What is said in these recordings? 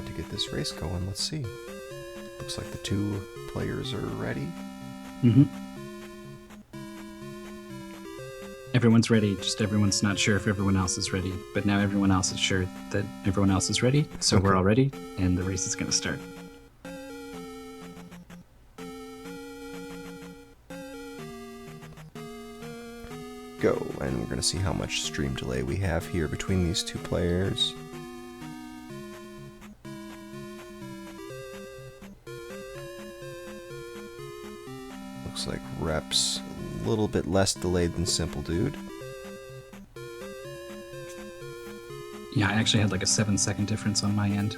about to get this race going. Let's see. Looks like the two players are ready. Mm-hmm. Everyone's ready, just everyone's not sure if everyone else is ready. But now everyone else is sure that everyone else is ready, so Okay. we're all ready, and the race is going to start. Go, and we're going to see how much stream delay we have here between these two players. Looks like Rep's a little bit less delayed than Simpoldood. Yeah, I actually had like a 7-second difference on my end.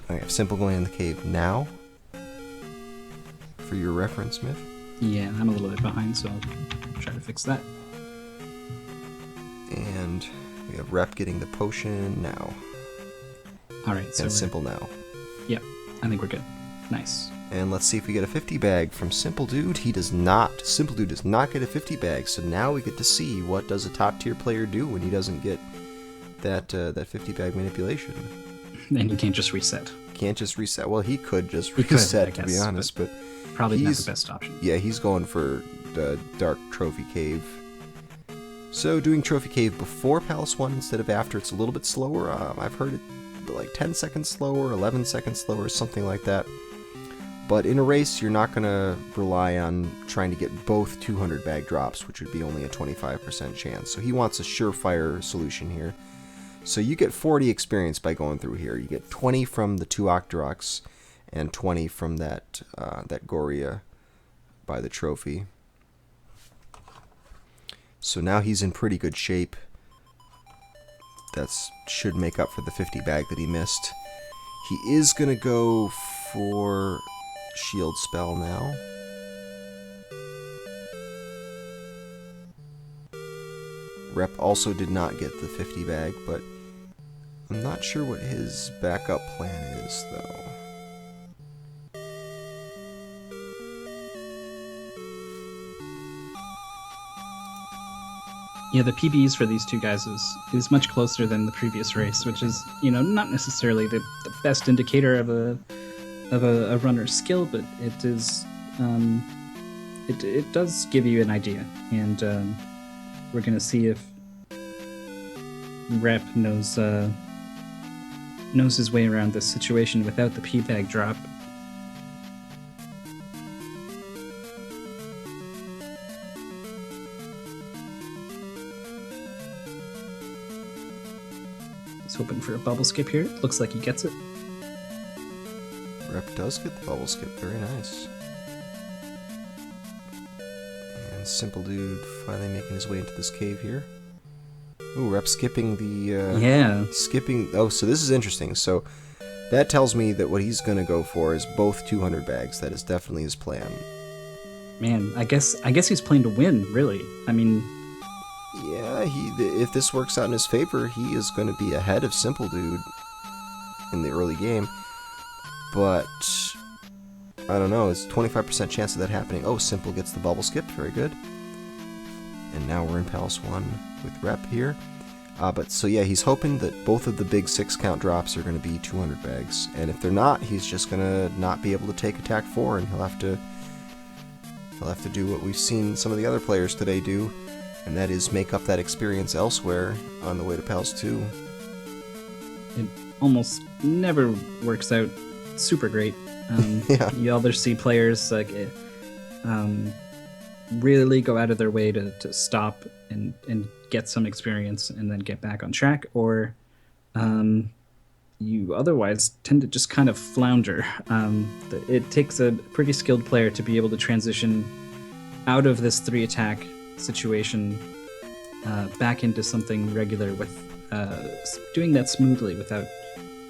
I have Simple going in the cave now. For your reference, Smith. Yeah, I'm a little bit behind, so I'll try to fix that. And we have Rep getting the potion now. Alright, so and Simple now. Yep, I think we're good. Nice. And let's see if we get a 50 bag from Simpoldood. He does not. Simpoldood does not get a 50 bag, so now we get to see what does a top tier player do when he doesn't get that 50 bag manipulation. And you can't just reset. Can't just reset. Well, he could just He could, reset, I to guess, be honest, but probably not the best option. Yeah, he's going for the Dark Trophy Cave. So doing Trophy Cave before Palace 1 instead of after, it's a little bit slower. I've heard it like 10 seconds slower, 11 seconds slower, something like that. But in a race, you're not going to rely on trying to get both 200 bag drops, which would be only a 25% chance. So he wants a surefire solution here. So you get 40 experience by going through here. You get 20 from the 2 Octoroks and 20 from that Goria by the trophy. So now he's in pretty good shape. That should make up for the 50 bag that he missed. He is going to go for shield spell now. Rep also did not get the 50 bag, but I'm not sure what his backup plan is, though. Yeah, the PBs for these two guys is much closer than the previous race, which is, not necessarily the best indicator of a runner's skill, but it is it does give you an idea, and we're gonna see if Rep knows his way around this situation without the P-bag drop. He's hoping for a bubble skip here. Looks like he gets it. Rep does get the bubble skip. Very nice. And Simpoldood finally making his way into this cave here. Ooh, Rep skipping the... yeah. Skipping... Oh, so this is interesting. So that tells me that what he's going to go for is both 200 bags. That is definitely his plan. Man, I guess he's playing to win, really. I mean... Yeah, if this works out in his favor, he is going to be ahead of Simpoldood in the early game. But I don't know, it's 25% chance of that happening. Oh, Simple gets the bubble skip, very good. And now we're in Palace 1 with Rep here. So yeah, he's hoping that both of the big 6 count drops are going to be 200 bags. And if they're not, he's just going to not be able to take attack 4, and he'll have to do what we've seen some of the other players today do. And that is make up that experience elsewhere on the way to Palace 2. It almost never works out super great. Yeah. You either see players like really go out of their way to stop and get some experience and then get back on track, or you otherwise tend to just kind of flounder. It takes a pretty skilled player to be able to transition out of this 3-attack situation back into something regular with doing that smoothly without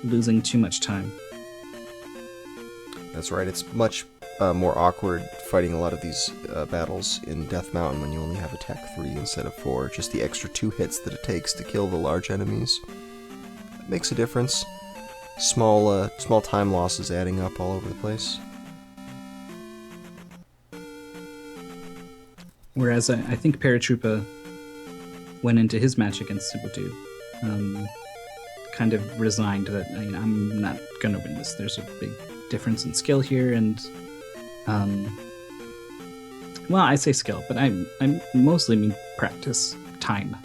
losing too much time. That's right, it's much more awkward fighting a lot of these battles in Death Mountain when you only have attack 3 instead of 4. Just the extra 2 hits that it takes to kill the large enemies. It makes a difference. Small time losses adding up all over the place. Whereas I think Paratroopa went into his match against Simpoldood, kind of resigned that I'm not gonna win this. There's a big difference in skill here, and well, I say skill, but I mostly mean practice, time.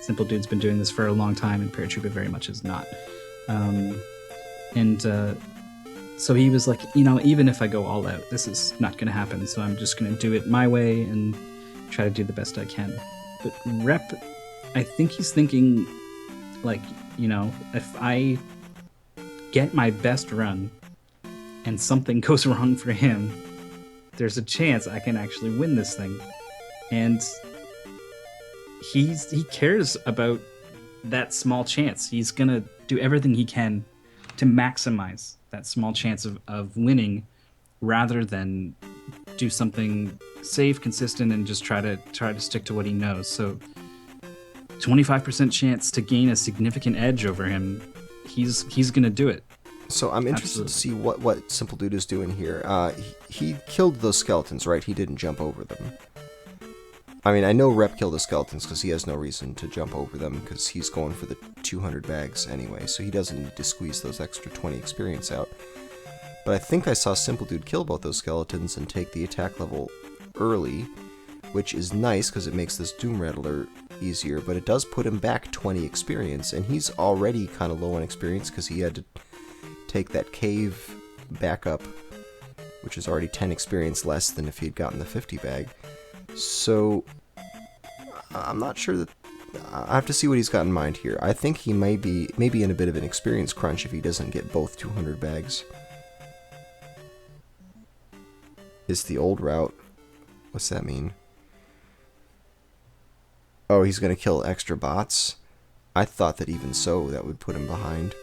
Simpoldood's been doing this for a long time, and Paratroopa very much is not. So he was like, even if I go all out, this is not going to happen. So I'm just going to do it my way and try to do the best I can. But Rep, I think he's thinking, like, if I get my best run and something goes wrong for him, there's a chance I can actually win this thing. And he cares about that small chance. He's going to do everything he can to maximize that small chance of winning, rather than do something safe, consistent, and just try to stick to what he knows. So 25% chance to gain a significant edge over him. He's gonna do it. So I'm interested to see what Simpoldood is doing here. He killed those skeletons, right? He didn't jump over them. I mean, I know Rep killed the skeletons because he has no reason to jump over them, because he's going for the 200 bags anyway, so he doesn't need to squeeze those extra 20 experience out. But I think I saw Simpoldood kill both those skeletons and take the attack level early, which is nice because it makes this Doom Rattler easier, but it does put him back 20 experience, and he's already kind of low on experience because he had to take that cave backup, which is already 10 experience less than if he had gotten the 50 bag. So I'm not sure that I have to see what he's got in mind here. I think he may be in a bit of an experience crunch if he doesn't get both 200 bags. Is the old route? What's that mean? Oh, he's going to kill extra bots? I thought that even so, that would put him behind.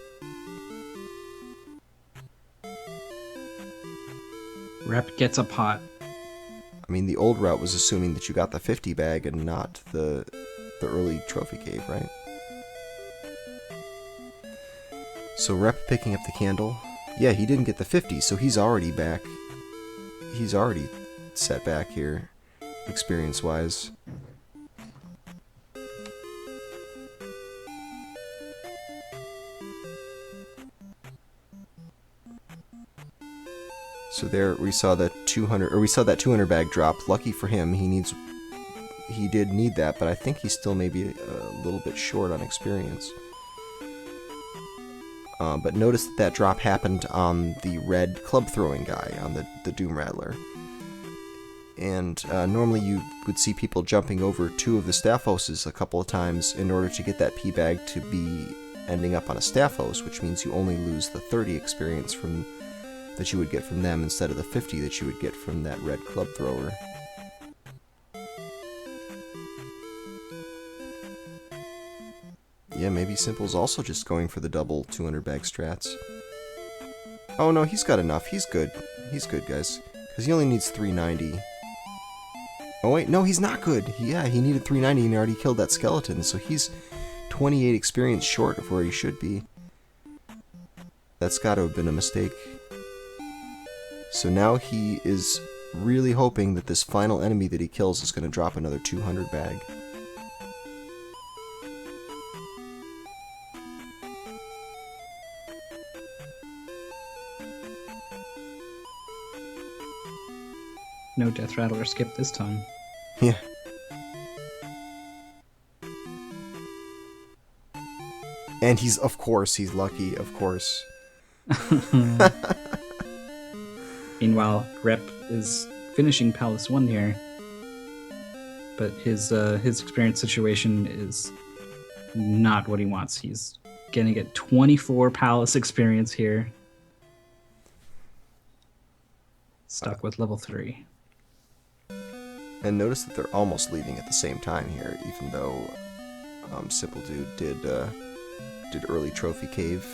Rep gets a pot. I mean, the old route was assuming that you got the 50 bag and not the early trophy cave, right? So Rep picking up the candle. Yeah, he didn't get the 50, so he's already back. He's already set back here, experience-wise. So there we saw that 200 bag drop. Lucky for him, he did need that, but I think he's still maybe a little bit short on experience. But notice that drop happened on the red club throwing guy, on the Doom Rattler. And normally you would see people jumping over two of the Staphoses a couple of times in order to get that P bag to be ending up on a Staphos, which means you only lose the 30 experience that you would get from them instead of the 50 that you would get from that red club thrower. Yeah, maybe Simple's also just going for the double 200 bag strats. Oh no, he's got enough. He's good. He's good, guys. Because he only needs 390. Oh wait, no, he's not good. He needed 390 and he already killed that skeleton, so he's 28 experience short of where he should be. That's got to have been a mistake. So now he is really hoping that this final enemy that he kills is going to drop another 200 bag. No Death Rattler skip this time. Yeah. And he's lucky, of course. Meanwhile, Rep is finishing Palace 1 here, but his experience situation is not what he wants. He's gonna get 24 Palace experience here. Stuck with level 3. And notice that they're almost leaving at the same time here, even though Simpoldood did early trophy cave,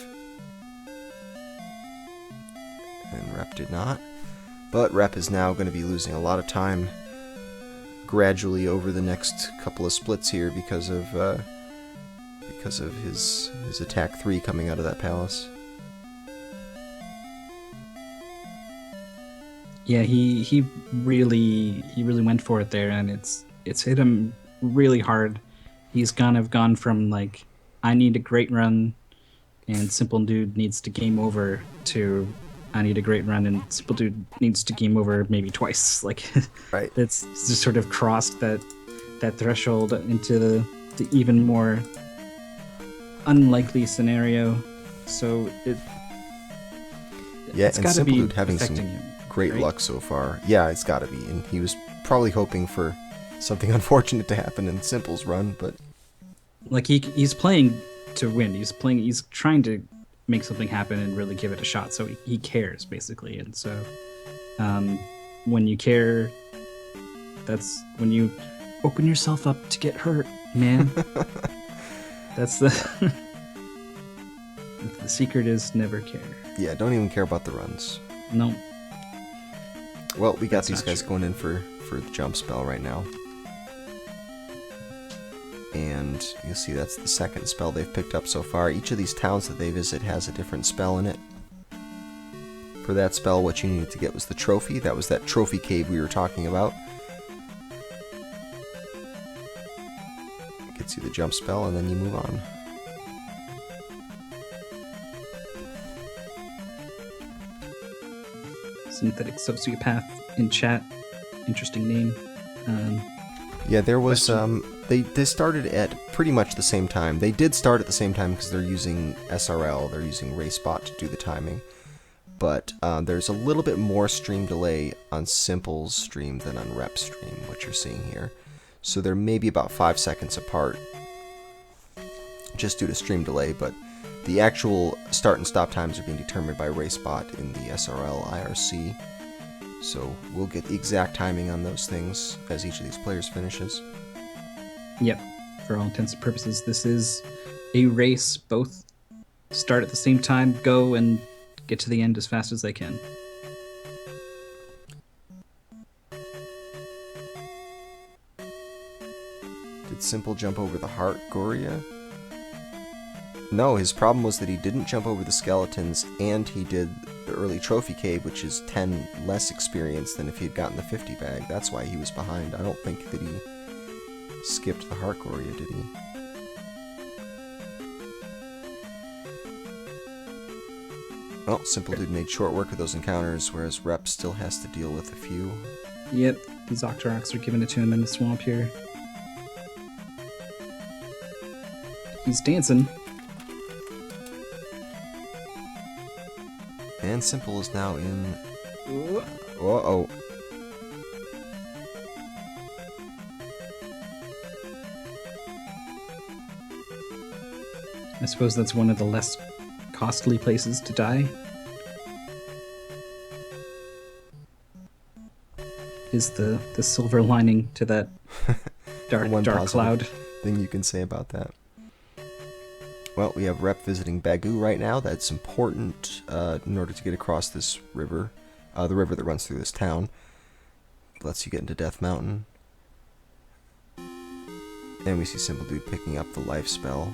and Rep did not. But Rep is now going to be losing a lot of time gradually over the next couple of splits here because of his attack 3 coming out of that palace. Yeah, he really went for it there, and it's hit him really hard. he's kind of gone from like, I need a great run and Simpoldood needs to game over, to I need a great run and Simpoldood needs to game over maybe twice. Like Right. it's just sort of crossed that threshold into the even more unlikely scenario. So Yeah, it's and got to be Simpoldood having some affecting him, great right? luck so far. Yeah, it's got to be. And he was probably hoping for something unfortunate to happen in Simple's run, but Like he's playing to win. He's trying to make something happen and really give it a shot. So he cares basically. And so when you care, that's when you open yourself up to get hurt, man. That's the the secret is never care. yeah, don't even care about the runs. No. Well, we got That's these not guys true. going in for the jump spell right now. And you'll see that's the second spell they've picked up so far. Each of these towns that they visit has a different spell in it. For that spell, what you needed to get was the trophy. That was that trophy cave we were talking about. Gets you the jump spell, and then you move on. Synthetic sociopath in chat. Interesting name. Yeah, there was, Question. they started at pretty much the same time. They did start at the same time because they're using SRL, they're using RaceBot to do the timing. But there's a little bit more stream delay on Simple's stream than on Rep's stream, what you're seeing here. So they're maybe about 5 seconds apart, just due to stream delay, but the actual start and stop times are being determined by RaceBot in the SRL IRC. So we'll get the exact timing on those things as each of these players finishes. Yep. For all intents and purposes, this is a race. Both start at the same time, go and get to the end as fast as they can. Did Simple jump over the Heart Goria? No, his problem was that he didn't jump over the skeletons, and he did the early trophy cave, which is 10 less experience than if he had gotten the 50 bag. That's why he was behind. I don't think that he skipped the Heart Goria, did he? Well, Simpoldood made short work of those encounters, whereas Rep still has to deal with a few. Yep. These Octoroks are giving it to him in the swamp here. He's dancing. And Simple is now in... Uh-oh. I suppose that's one of the less costly places to die. Is the silver lining to that dark One dark positive cloud. thing you can say about that. Well, we have Rep visiting Bagu right now. That's important in order to get across this river, the river that runs through this town. Lets you get into Death Mountain. And we see Simpoldood picking up the life spell.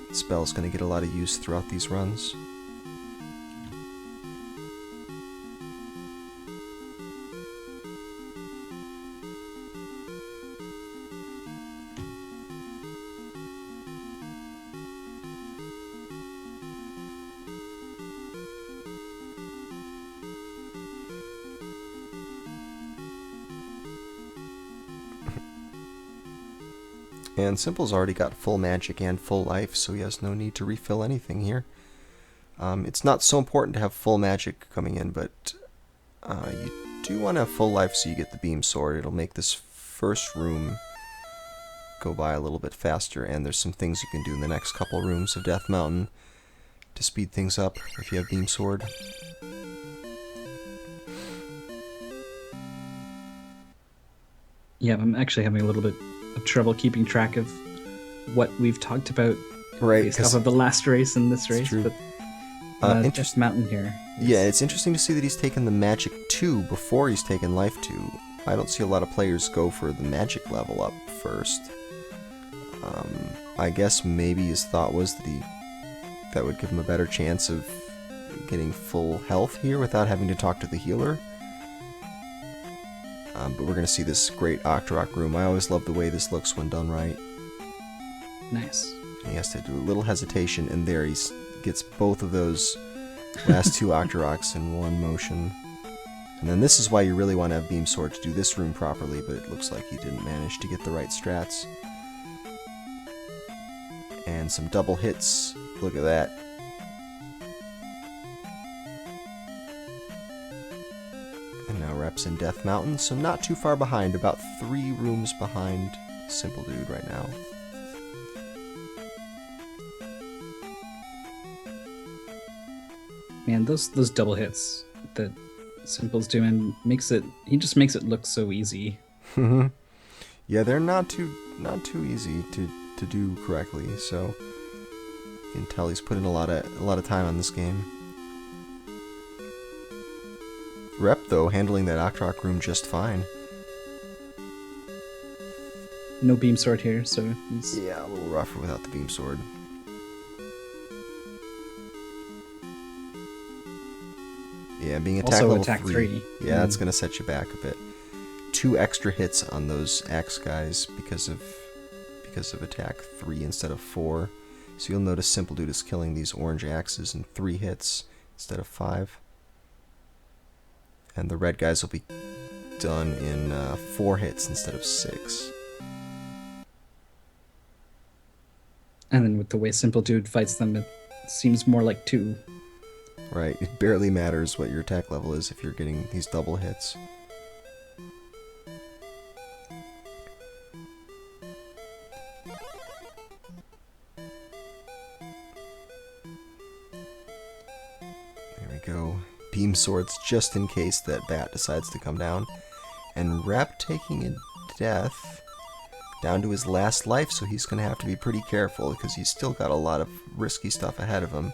The spell's going to get a lot of use throughout these runs. And Simple's already got full magic and full life, so he has no need to refill anything here. It's not so important to have full magic coming in, but you do want to have full life so you get the beam sword. It'll make this first room go by a little bit faster, and there's some things you can do in the next couple rooms of Death Mountain to speed things up if you have beam sword. Yeah, I'm actually having a little bit of trouble keeping track of what we've talked about Right, based off of the last race and this race. true. But Death Interest- Mountain here. Yeah, it's interesting to see that he's taken the magic 2 before he's taken life 2. I don't see a lot of players go for the magic level up first. I guess maybe his thought was that that would give him a better chance of getting full health here without having to talk to the healer. But we're going to see this great Octorok room. I always love the way this looks when done right. Nice. And he has to do a little hesitation, and there he gets both of those last two Octoroks in one motion. And then this is why you really want to have Beam Sword to do this room properly, but it looks like he didn't manage to get the right strats. And some double hits. Look at that. And now Rep's in Death Mountain, so not too far behind, about 3 rooms behind Simpoldood right now. Man, those double hits that Simple's doing he just makes it look so easy. Yeah, they're not too easy to do correctly, so you can tell he's put in a lot of time on this game. Rep, though, handling that Octorok room just fine. No Beam Sword here, so he's... Yeah, a little rougher without the Beam Sword. Yeah, being attack also level attack 3. Yeah, that's going to set you back a bit. 2 extra hits on those axe guys because of attack 3 instead of 4. So you'll notice Simpoldood is killing these orange axes in 3 hits instead of 5. And the red guys will be done in 4 hits instead of 6. And then with the way Simpoldood fights them, it seems more like 2. Right, it barely matters what your attack level is if you're getting these double hits. There we go. Beam swords just in case that bat decides to come down. And Rep taking a death down to his last life, so he's going to have to be pretty careful because he's still got a lot of risky stuff ahead of him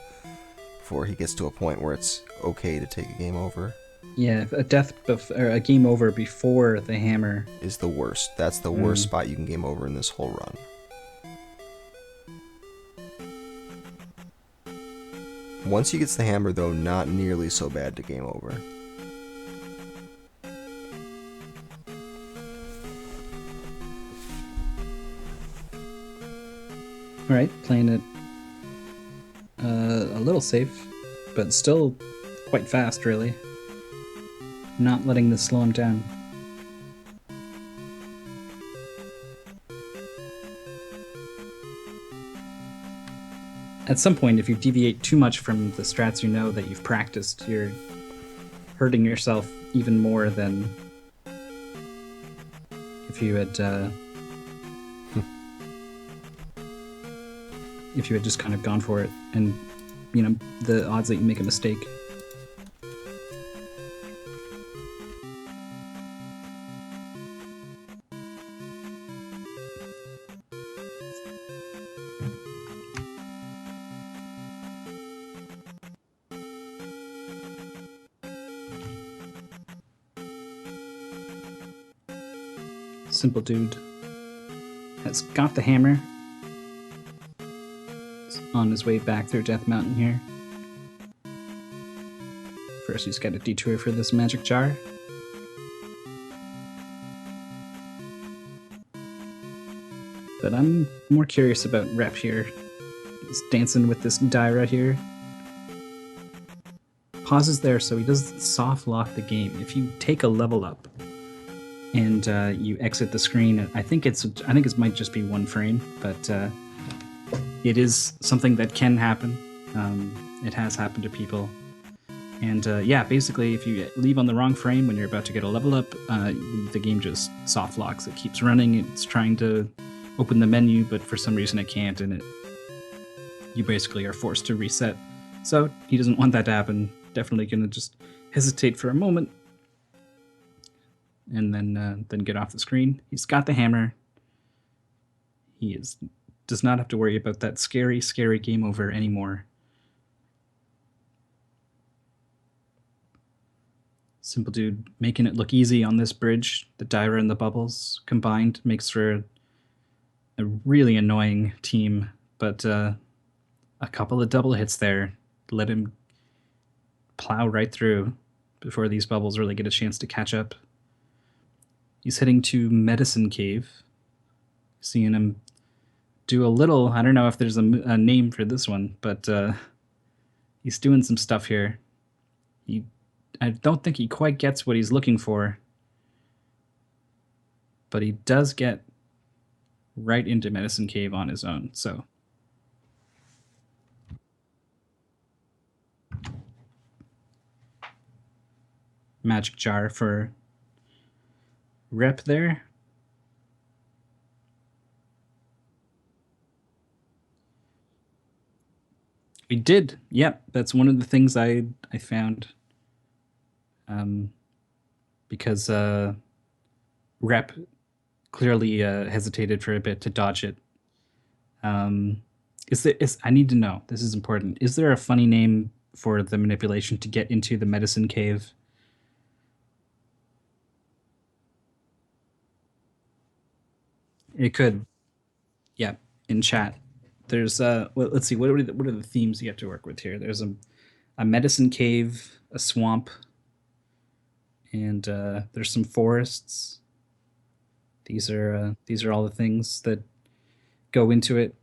before he gets to a point where it's okay to take a game over. Yeah, or a game over before the hammer is the worst. That's the worst spot you can game over in this whole run. Once he gets the hammer, though, not nearly so bad to game over. Alright, playing it a little safe, but still quite fast, really. Not letting this slow him down. At some point, if you deviate too much from the strats you know that you've practiced, you're hurting yourself even more than if you had just kind of gone for it, and you know the odds that you make a mistake. Simpoldood has got the hammer. He's on his way back through Death Mountain here. First, he's got a detour for this magic jar. But I'm more curious about Rep here. He's dancing with this Dyra here. Pauses there so he doesn't soft lock the game. If you take a level up and you exit the screen, I think it might just be 1 frame, but it is something that can happen. It has happened to people. And yeah, basically, if you leave on the wrong frame when you're about to get a level up, the game just soft locks. It keeps running. It's trying to open the menu, but for some reason it can't, and you basically are forced to reset. So he doesn't want that to happen. Definitely gonna just hesitate for a moment, and then get off the screen. He's got the hammer. He does not have to worry about that scary game over anymore. Simpoldood making it look easy on this bridge. The Dyra and the bubbles combined makes for a really annoying team, but a couple of double hits there let him plow right through before these bubbles really get a chance to catch up. He's heading to Medicine Cave. Seeing him do a little. I don't know if there's a name for this one, but he's doing some stuff here. I don't think he quite gets what he's looking for, but he does get right into Medicine Cave on his own. So magic jar for Rep there. We did. Yep, that's one of the things I found. Because Rep clearly hesitated for a bit to dodge it. I need to know. This is important. Is there a funny name for the manipulation to get into the Medicine Cave? It could. Yeah, in chat. There's well, let's see. What are the themes you have to work with here? There's a medicine cave, a swamp, and there's some forests. These are all the things that go into it.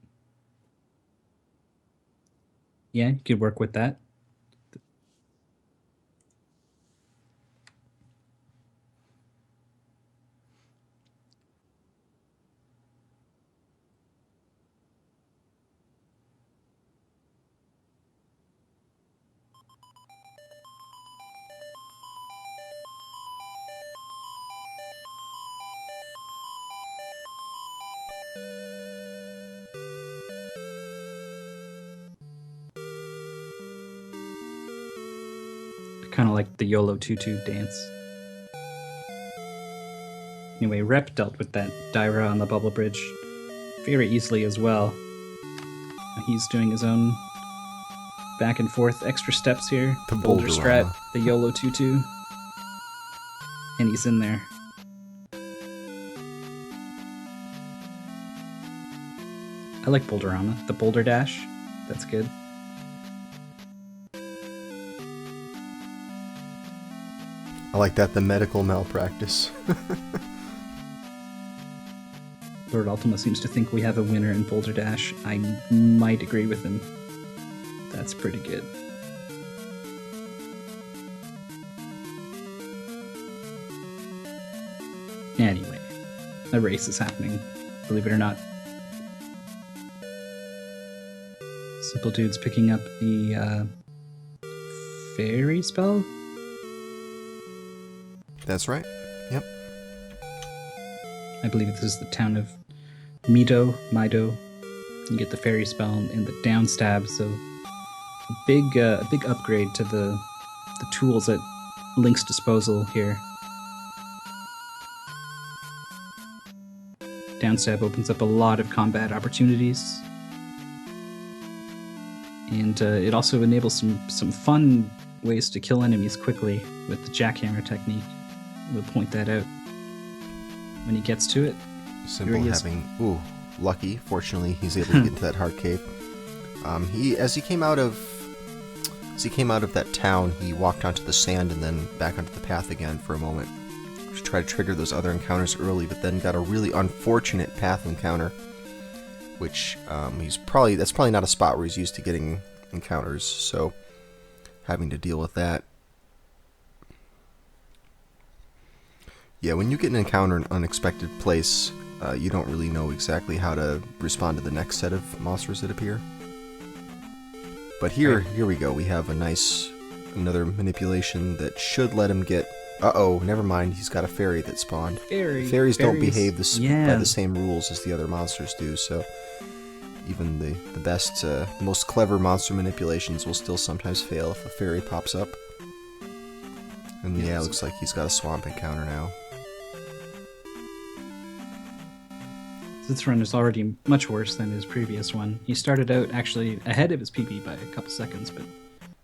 Yeah, you could work with that. Kind of like the YOLO tutu dance. Anyway, Rep dealt with that Daira on the bubble bridge very easily as well. He's doing his own back and forth extra steps here. The boulder strat, Boulderama. the YOLO tutu. And he's in there. I like Boulderama. The boulder dash. That's good. I like that, the medical malpractice. Lord Ultima seems to think we have a winner in Boulder Dash. I might agree with him. That's pretty good. Anyway, a race is happening, believe it or not. Simpoldood's picking up the fairy spell. That's right. Yep. I believe this is the town of Mido. You get the fairy spell and the down stab, so a big upgrade to the tools at Link's disposal here. Down stab opens up a lot of combat opportunities, and it also enables some fun ways to kill enemies quickly with the jackhammer technique. We'll point that out when he gets to it. Simple having lucky. Fortunately, he's able to get to that heart cave. As he came out of that town, he walked onto the sand and then back onto the path again for a moment to try to trigger those other encounters early, but then got a really unfortunate path encounter, which that's probably not a spot where he's used to getting encounters, so having to deal with that. Yeah, when you get an encounter in an unexpected place, you don't really know exactly how to respond to the next set of monsters that appear. But here we go. We have another manipulation that should let him get... Uh-oh, never mind. He's got a fairy that spawned. Fairies don't behave by the same rules as the other monsters do, so even the best, most clever monster manipulations will still sometimes fail if a fairy pops up. And yeah, it looks like he's got a swamp encounter now. This run is already much worse than his previous one. He started out actually ahead of his PB by a couple seconds, but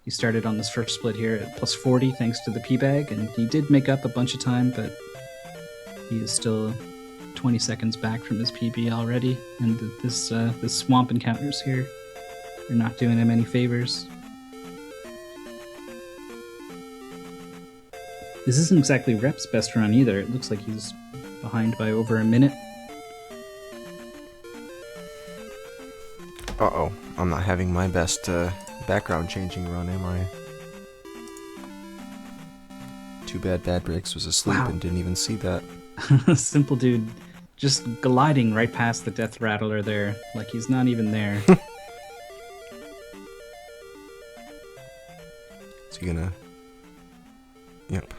he started on this first split here at plus 40 thanks to the P-Bag, and he did make up a bunch of time, but he is still 20 seconds back from his PB already, and this swamp encounters here are not doing him any favors. This isn't exactly Rep's best run either. It looks like he's behind by over a minute. Uh-oh, I'm not having my best background changing run, am I? Too bad Bad Breaks was asleep Wow. and didn't even see that. Simpoldood just gliding right past the Death Rattler there, like he's not even there. Is he gonna... Yep.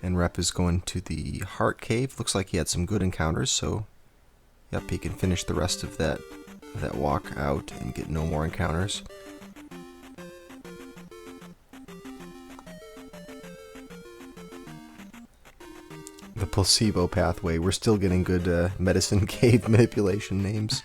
And Rep is going to the Heart Cave. Looks like he had some good encounters, so... Yep, he can finish the rest of that walk out and get no more encounters. The placebo pathway. We're still getting good medicine cave manipulation names.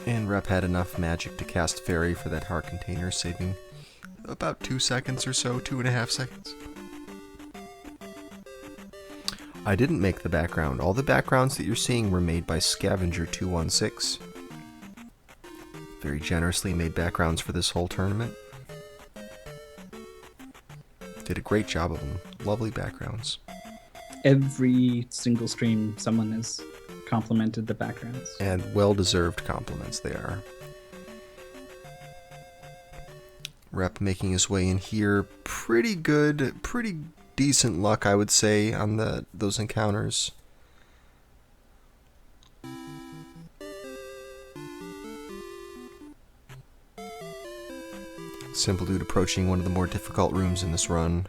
And Rep had enough magic to cast Fairy for that heart container, saving about 2 seconds or so, 2.5 seconds. I didn't make the background. All the backgrounds that you're seeing were made by Scavenger216. Very generously made backgrounds for this whole tournament. Did a great job of them. Lovely backgrounds. Every single stream, someone has complimented the backgrounds. And well-deserved compliments they are. Rep making his way in here. Pretty good, pretty decent luck, I would say, on those encounters. Simpoldood approaching one of the more difficult rooms in this run.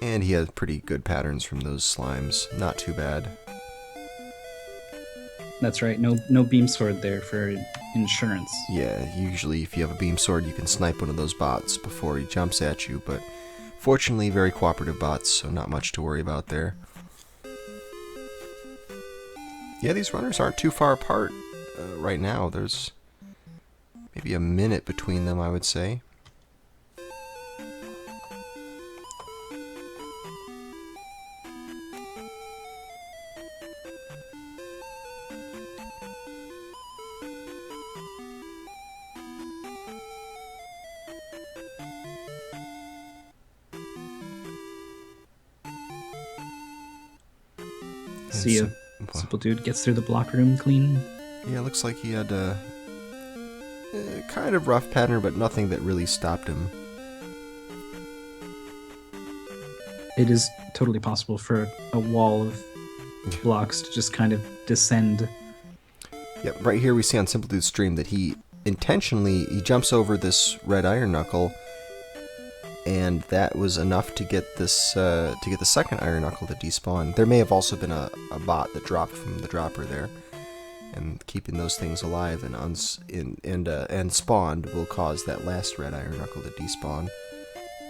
And he had pretty good patterns from those slimes. Not too bad. That's right, no beam sword there for insurance. Yeah, usually if you have a beam sword you can snipe one of those bots before he jumps at you, but fortunately very cooperative bots, so not much to worry about there. Yeah, these runners aren't too far apart right now. There's maybe a minute between them, I would say. See ya. Simpoldood gets through the block room clean. Yeah, looks like he had a kind of rough pattern, but nothing that really stopped him. It is totally possible for a wall of blocks to just kind of descend. Yep, right here we see on Simpoldood's stream that he intentionally jumps over this red iron knuckle, and that was enough to get this to get the second iron knuckle to despawn. There may have also been a bot that dropped from the dropper there, and keeping those things alive and spawned will cause that last red iron knuckle to despawn,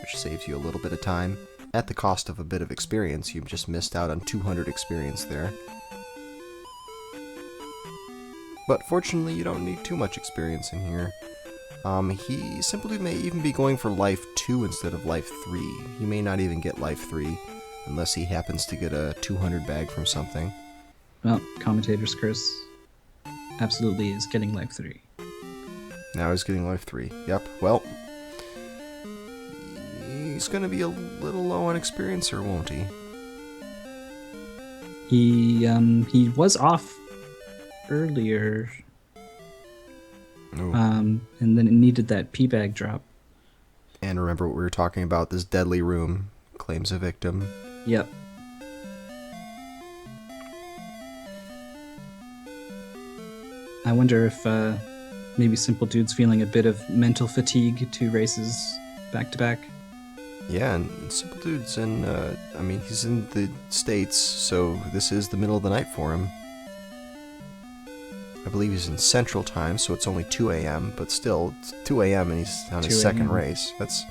which saves you a little bit of time at the cost of a bit of experience. You've just missed out on 200 experience there. But fortunately, you don't need too much experience in here. Simpoldood may even be going for life 2 instead of life 3. He may not even get life 3 unless he happens to get a 200 bag from something. Well, Commentator's Curse absolutely is getting life 3. Now he's getting life 3. Yep, well, he's going to be a little low on experience, or won't he? He was off earlier. Oh. And then it needed that P-bag drop. And remember what we were talking about, this deadly room claims a victim. Yep. I wonder if maybe Simpoldood's feeling a bit of mental fatigue 2 races back to back. Yeah, and Simpoldood's in, I mean, he's in the States, so this is the middle of the night for him. I believe he's in Central Time, so it's only 2 a.m., but still, it's 2 a.m. and he's on his second race. That's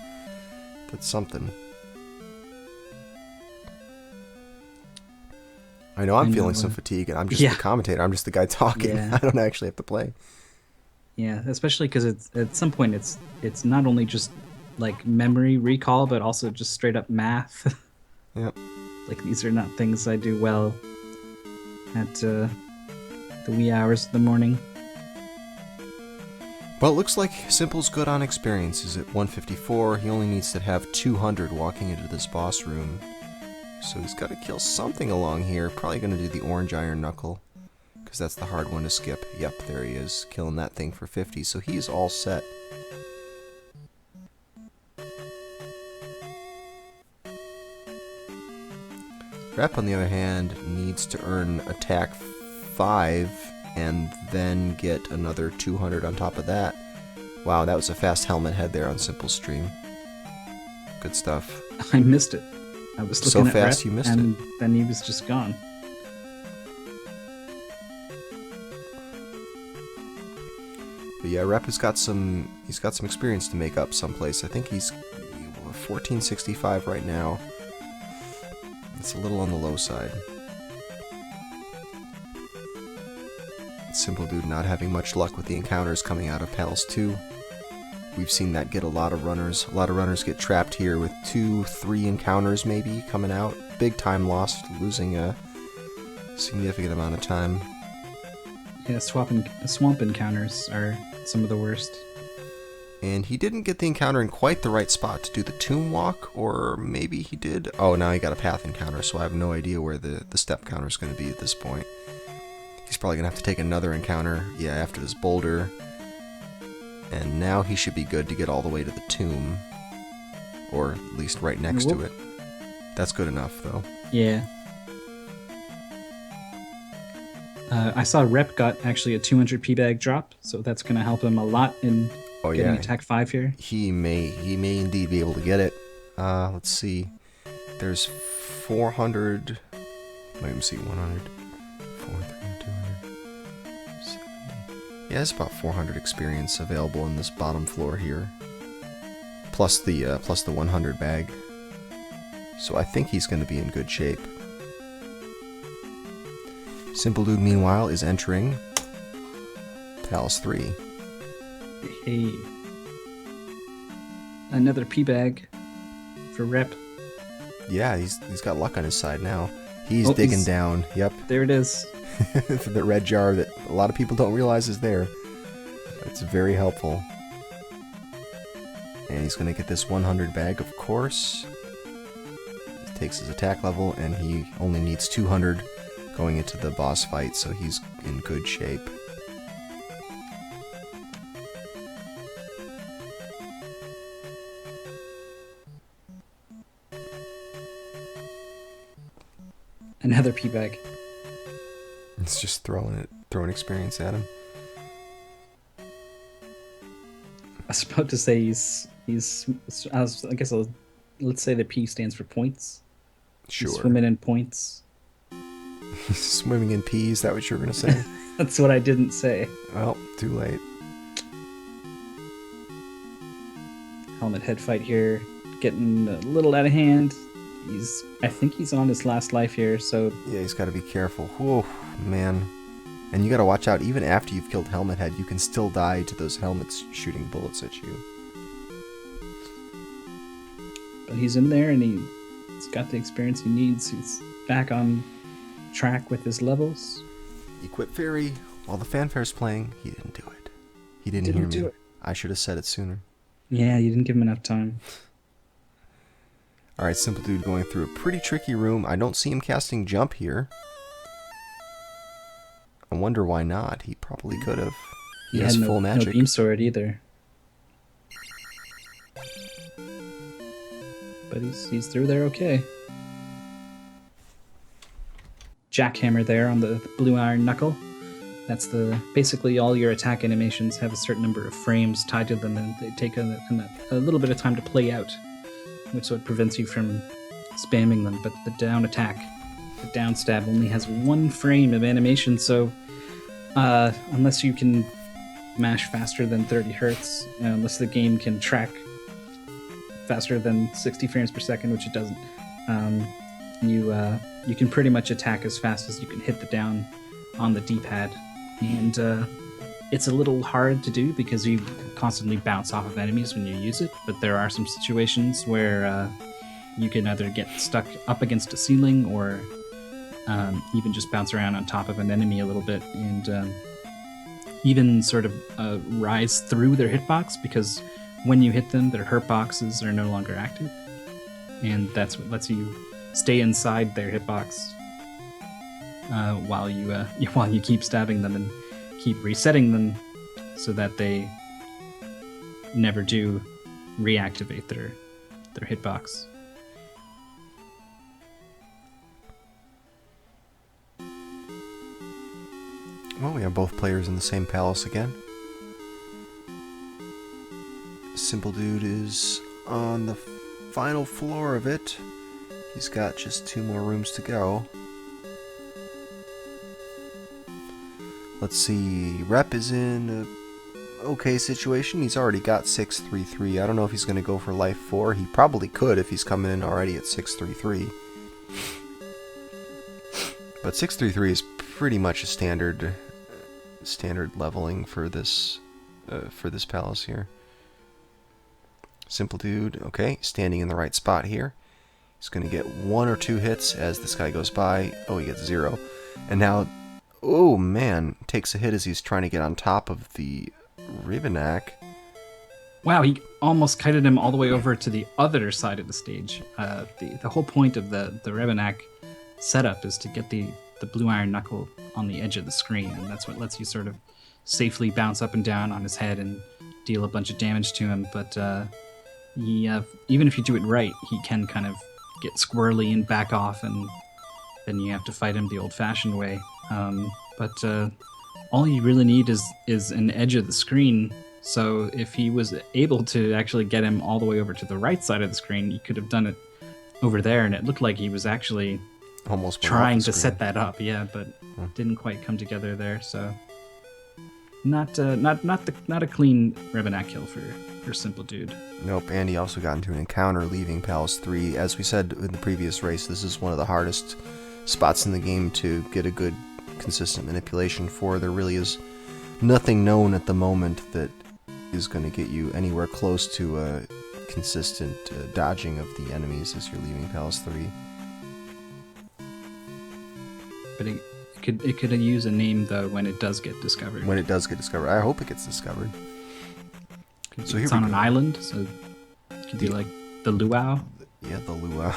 something. I know I'm feeling some fatigue, and I'm just the commentator. I'm just the guy talking. Yeah. I don't actually have to play. Yeah, especially because at some point it's not only just like memory recall, but also just straight up math. Yep. Like, these are not things I do well at the wee hours of the morning. Well, it looks like Simple's good on experience. He's at 154. He only needs to have 200 walking into this boss room. So he's got to kill something along here. Probably going to do the orange iron knuckle, because that's the hard one to skip. Yep, there he is, killing that thing for 50. So he's all set. Rep, on the other hand, needs to earn attack 5 and then get another 200 on top of that. Wow, that was a fast helmet head there on Simple's stream. Good stuff. I missed it. I was looking So at fast Rep, you missed and it. then he was just gone. But yeah, Rep has got some. He's got some experience to make up someplace. I think he's 1465 right now. It's a little on the low side. Simpoldood not having much luck with the encounters coming out of Pals 2. We've seen that get a lot of runners. A lot of runners get trapped here with 2-3 encounters maybe coming out. Big time lost, losing a significant amount of time. Yeah, swamp encounters are some of the worst. And he didn't get the encounter in quite the right spot to do the tomb walk, or maybe he did. Oh, now he got a path encounter, so I have no idea where the step counter is going to be at this point. He's probably going to have to take another encounter, yeah, after this boulder. And now he should be good to get all the way to the tomb. Or at least right next to it. That's good enough, though. Yeah. I saw Rep got actually a 200 P-bag drop, so that's going to help him a lot in getting attack 5 here. He may indeed be able to get it. Let's see. There's 400... Let me see, 100... 400, 200... 70... Yeah, there's about 400 experience available in this bottom floor here. Plus the 100 bag. So I think he's going to be in good shape. Simpoldood, meanwhile, is entering Palace 3. Hey. Another P-bag for Rep. Yeah, he's got luck on his side now. He's digging down. Yep. There it is. For the red jar that a lot of people don't realize is there. It's very helpful. And he's going to get this 100 bag, of course. He takes his attack level, and he only needs 200 going into the boss fight, so he's in good shape. Another P-bag. It's just throwing experience at him. I was about to say let's say the P stands for points. Sure. He's swimming in points. Swimming in peas, is that what you were going to say? That's what I didn't say. Well, too late. Helmet head fight here, getting a little out of hand. I think he's on his last life here, so... Yeah, he's got to be careful. Whoa, man. And you got to watch out, even after you've killed Helmet Head, you can still die to those helmets shooting bullets at you. But he's in there, and he's got the experience he needs. He's back on track with his levels. Equip Fairy, while the fanfare's playing, he didn't do it. He didn't hear me. I should have said it sooner. Yeah, you didn't give him enough time. Alright, Simpoldood going through a pretty tricky room. I don't see him casting jump here. I wonder why not. He probably could have. He has full magic. No beam sword either. But he's through there okay. Jackhammer there on the blue iron knuckle. That's basically all your attack animations have a certain number of frames tied to them, and they take a little bit of time to play out, which so it prevents you from spamming them. But the down attack, the down stab, only has 1 frame of animation, so unless you can mash faster than 30 hertz, unless the game can track faster than 60 frames per second, which it doesn't, you can pretty much attack as fast as you can hit the down on the D-pad. And it's a little hard to do because you constantly bounce off of enemies when you use it, but there are some situations where you can either get stuck up against a ceiling or even just bounce around on top of an enemy a little bit, and even sort of rise through their hitbox, because when you hit them, their hurt boxes are no longer active, and that's what lets you stay inside their hitbox while you keep stabbing them and keep resetting them, so that they never do reactivate their hitbox. Well, we have both players in the same palace again. Simpoldood is on the final floor of it. He's got just 2 more rooms to go. Let's see, Rep is in a okay situation. He's already got 633. I don't know if he's going to go for life 4. He probably could if he's coming in already at 633. But 633 is pretty much a standard leveling for this palace here. Simpoldood, okay, standing in the right spot here. He's going to get 1 or 2 hits as this guy goes by. Oh, he gets 0. And now, oh man, takes a hit as he's trying to get on top of the Rivenak. Wow, he almost kited him all the way over to the other side of the stage. The whole point of the Rivenak setup is to get the blue iron knuckle on the edge of the screen, and that's what lets you sort of safely bounce up and down on his head and deal a bunch of damage to him. But even if you do it right, he can kind of get squirrely and back off, and then you have to fight him the old-fashioned way. But all you really need is an edge of the screen. So if he was able to actually get him all the way over to the right side of the screen, you could have done it over there, and it looked like he was actually almost trying to set that up, yeah, but didn't quite come together there. So not a clean Rivenak kill for Simpoldood. Nope, and he also got into an encounter leaving Palace 3. As we said in the previous race, this is one of the hardest spots in the game to get a good, consistent manipulation for. There really is nothing known at the moment that is going to get you anywhere close to a consistent dodging of the enemies as you're leaving Palace 3. But it could use a name, though, when it does get discovered. When it does get discovered. I hope it gets discovered. So it's on an island, so it could be like the Luau. Yeah, the Luau.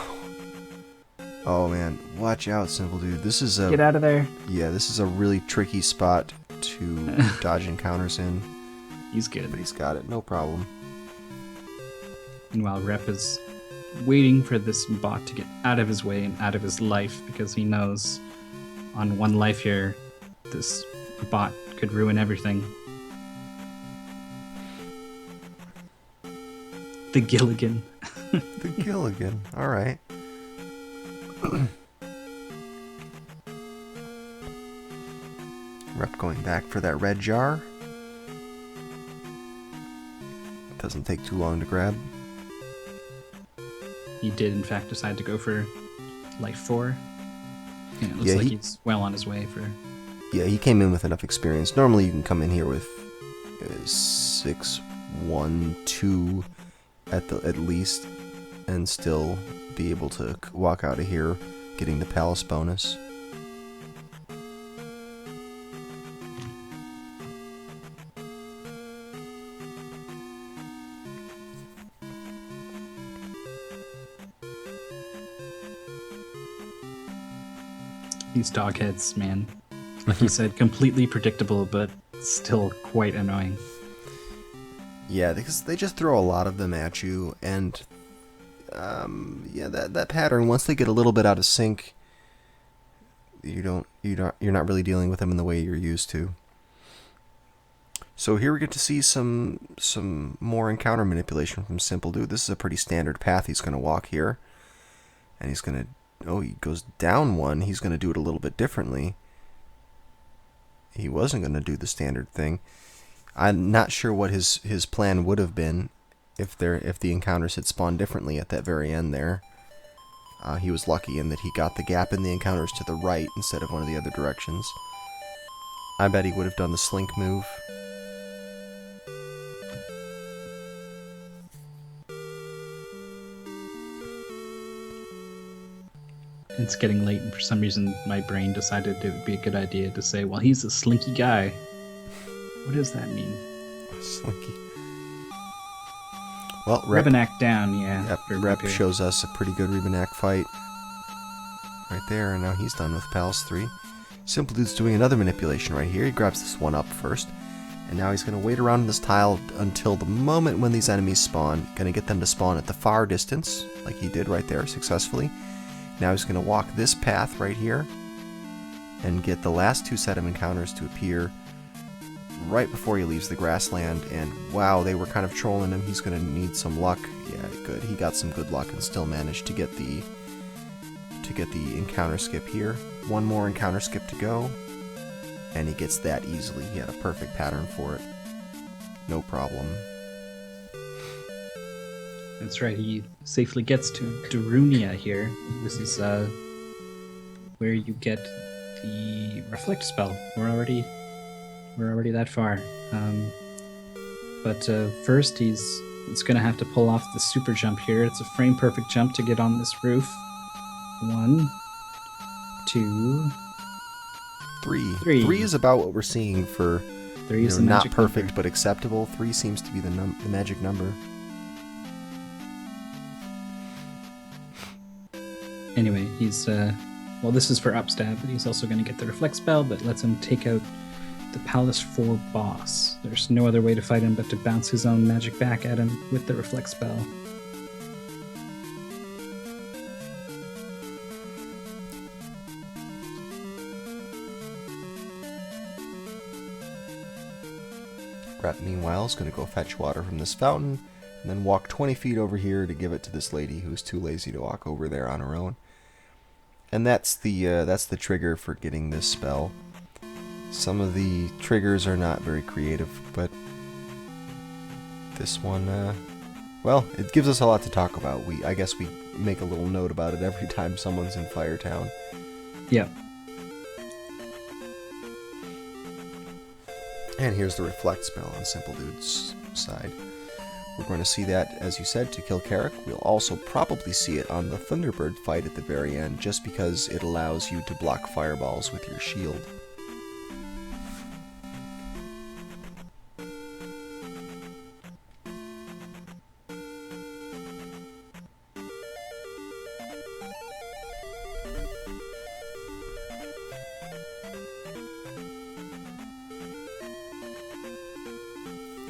Oh man, watch out, Simpoldood. This is a... Get out of there. Yeah, this is a really tricky spot to dodge encounters in. He's good. But he's got it, no problem. Meanwhile, Rep is waiting for this bot to get out of his way and out of his life, because he knows on 1 life here, this bot could ruin everything. The Gilligan. The Gilligan, alright. Rep going back for that red jar. Doesn't take too long to grab. He did, in fact, decide to go for life 4. And it looks like he's well on his way for... Yeah, he came in with enough experience. Normally you can come in here with 6, 1, 2 at least, and still be able to walk out of here getting the palace bonus. These dog heads, man. Like you said, completely predictable, but still quite annoying. Yeah, because they just throw a lot of them at you, and yeah, that pattern, once they get a little bit out of sync, you're not really dealing with them in the way you're used to. So here we get to see some more encounter manipulation from Simpoldood. This is a pretty standard path he's going to walk here, and he's going to... Oh, he goes down 1. He's going to do it a little bit differently. He wasn't going to do the standard thing. I'm not sure what his plan would have been if the encounters had spawned differently at that very end there. He was lucky in that he got the gap in the encounters to the right instead of one of the other directions. I bet he would have done the slink move. It's getting late, and for some reason my brain decided it would be a good idea to say, well, he's a slinky guy. What does that mean? Slinky. Well, Rebenak down, yeah. Yep, for Rep Riku. shows us a pretty good Rebenak fight. Right there, and now he's done with Palace 3. Simpoldood's doing another manipulation right here. He grabs this one up first. And now he's going to wait around in this tile until the moment when these enemies spawn. Going to get them to spawn at the far distance, like he did right there successfully. Now he's going to walk this path right here and get the last two set of encounters to appear right before he leaves the grassland. And wow, they were kind of trolling him. He's going to need some luck. Yeah, good. He got some good luck and still managed to get the encounter skip here. One more encounter skip to go. And he gets that easily. He had a perfect pattern for it. No problem. That's right, he safely gets to Darunia here. This is where you get the reflect spell. We're already that far. But first it's gonna have to pull off the super jump here. It's a frame perfect jump to get on this roof. 1, 2, 3. Three. 3 is about what we're seeing for 3 is the not magic perfect number. but acceptable. 3 seems to be the magic number. Anyway, he's well, this is for upstab, but he's also going to get the reflect spell that lets him take out the Palace 4 boss. There's no other way to fight him but to bounce his own magic back at him with the reflect spell. Rep, meanwhile, is going to go fetch water from this fountain, and then walk 20 feet over here to give it to this lady who's too lazy to walk over there on her own. And that's the trigger for getting this spell. Some of the triggers are not very creative, but this one, well, it gives us a lot to talk about. I guess we make a little note about it every time someone's in Firetown. Yeah. And here's the reflect spell on Simpoldood's side. We're going to see that, as you said, to kill Carrick. We'll also probably see it on the Thunderbird fight at the very end, just because it allows you to block fireballs with your shield.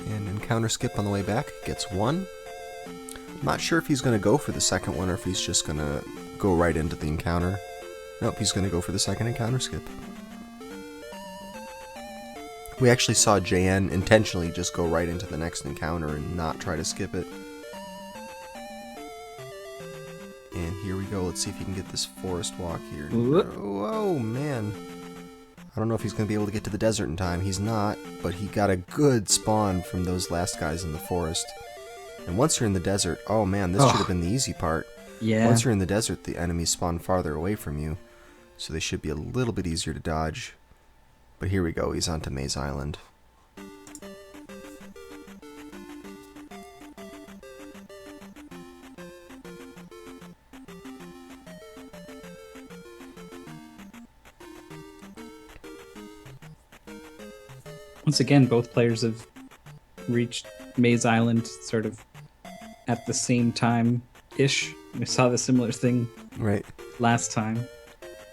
And encounter skip on the way back, gets 1. I'm not sure if he's going to go for the second one or if he's just going to go right into the encounter. Nope, he's going to go for the second encounter skip. We actually saw JN intentionally just go right into the next encounter and not try to skip it. And here we go, let's see if he can get this forest walk here. Whoa, man. I don't know if he's going to be able to get to the desert in time. He's not, but he got a good spawn from those last guys in the forest. And once you're in the desert, oh man, this should have been the easy part. Yeah. Once you're in the desert, the enemies spawn farther away from you, so they should be a little bit easier to dodge. But here we go, he's onto Maze Island. Once again, both players have reached Maze Island sort of at the same time-ish. We saw the similar thing Right. last time.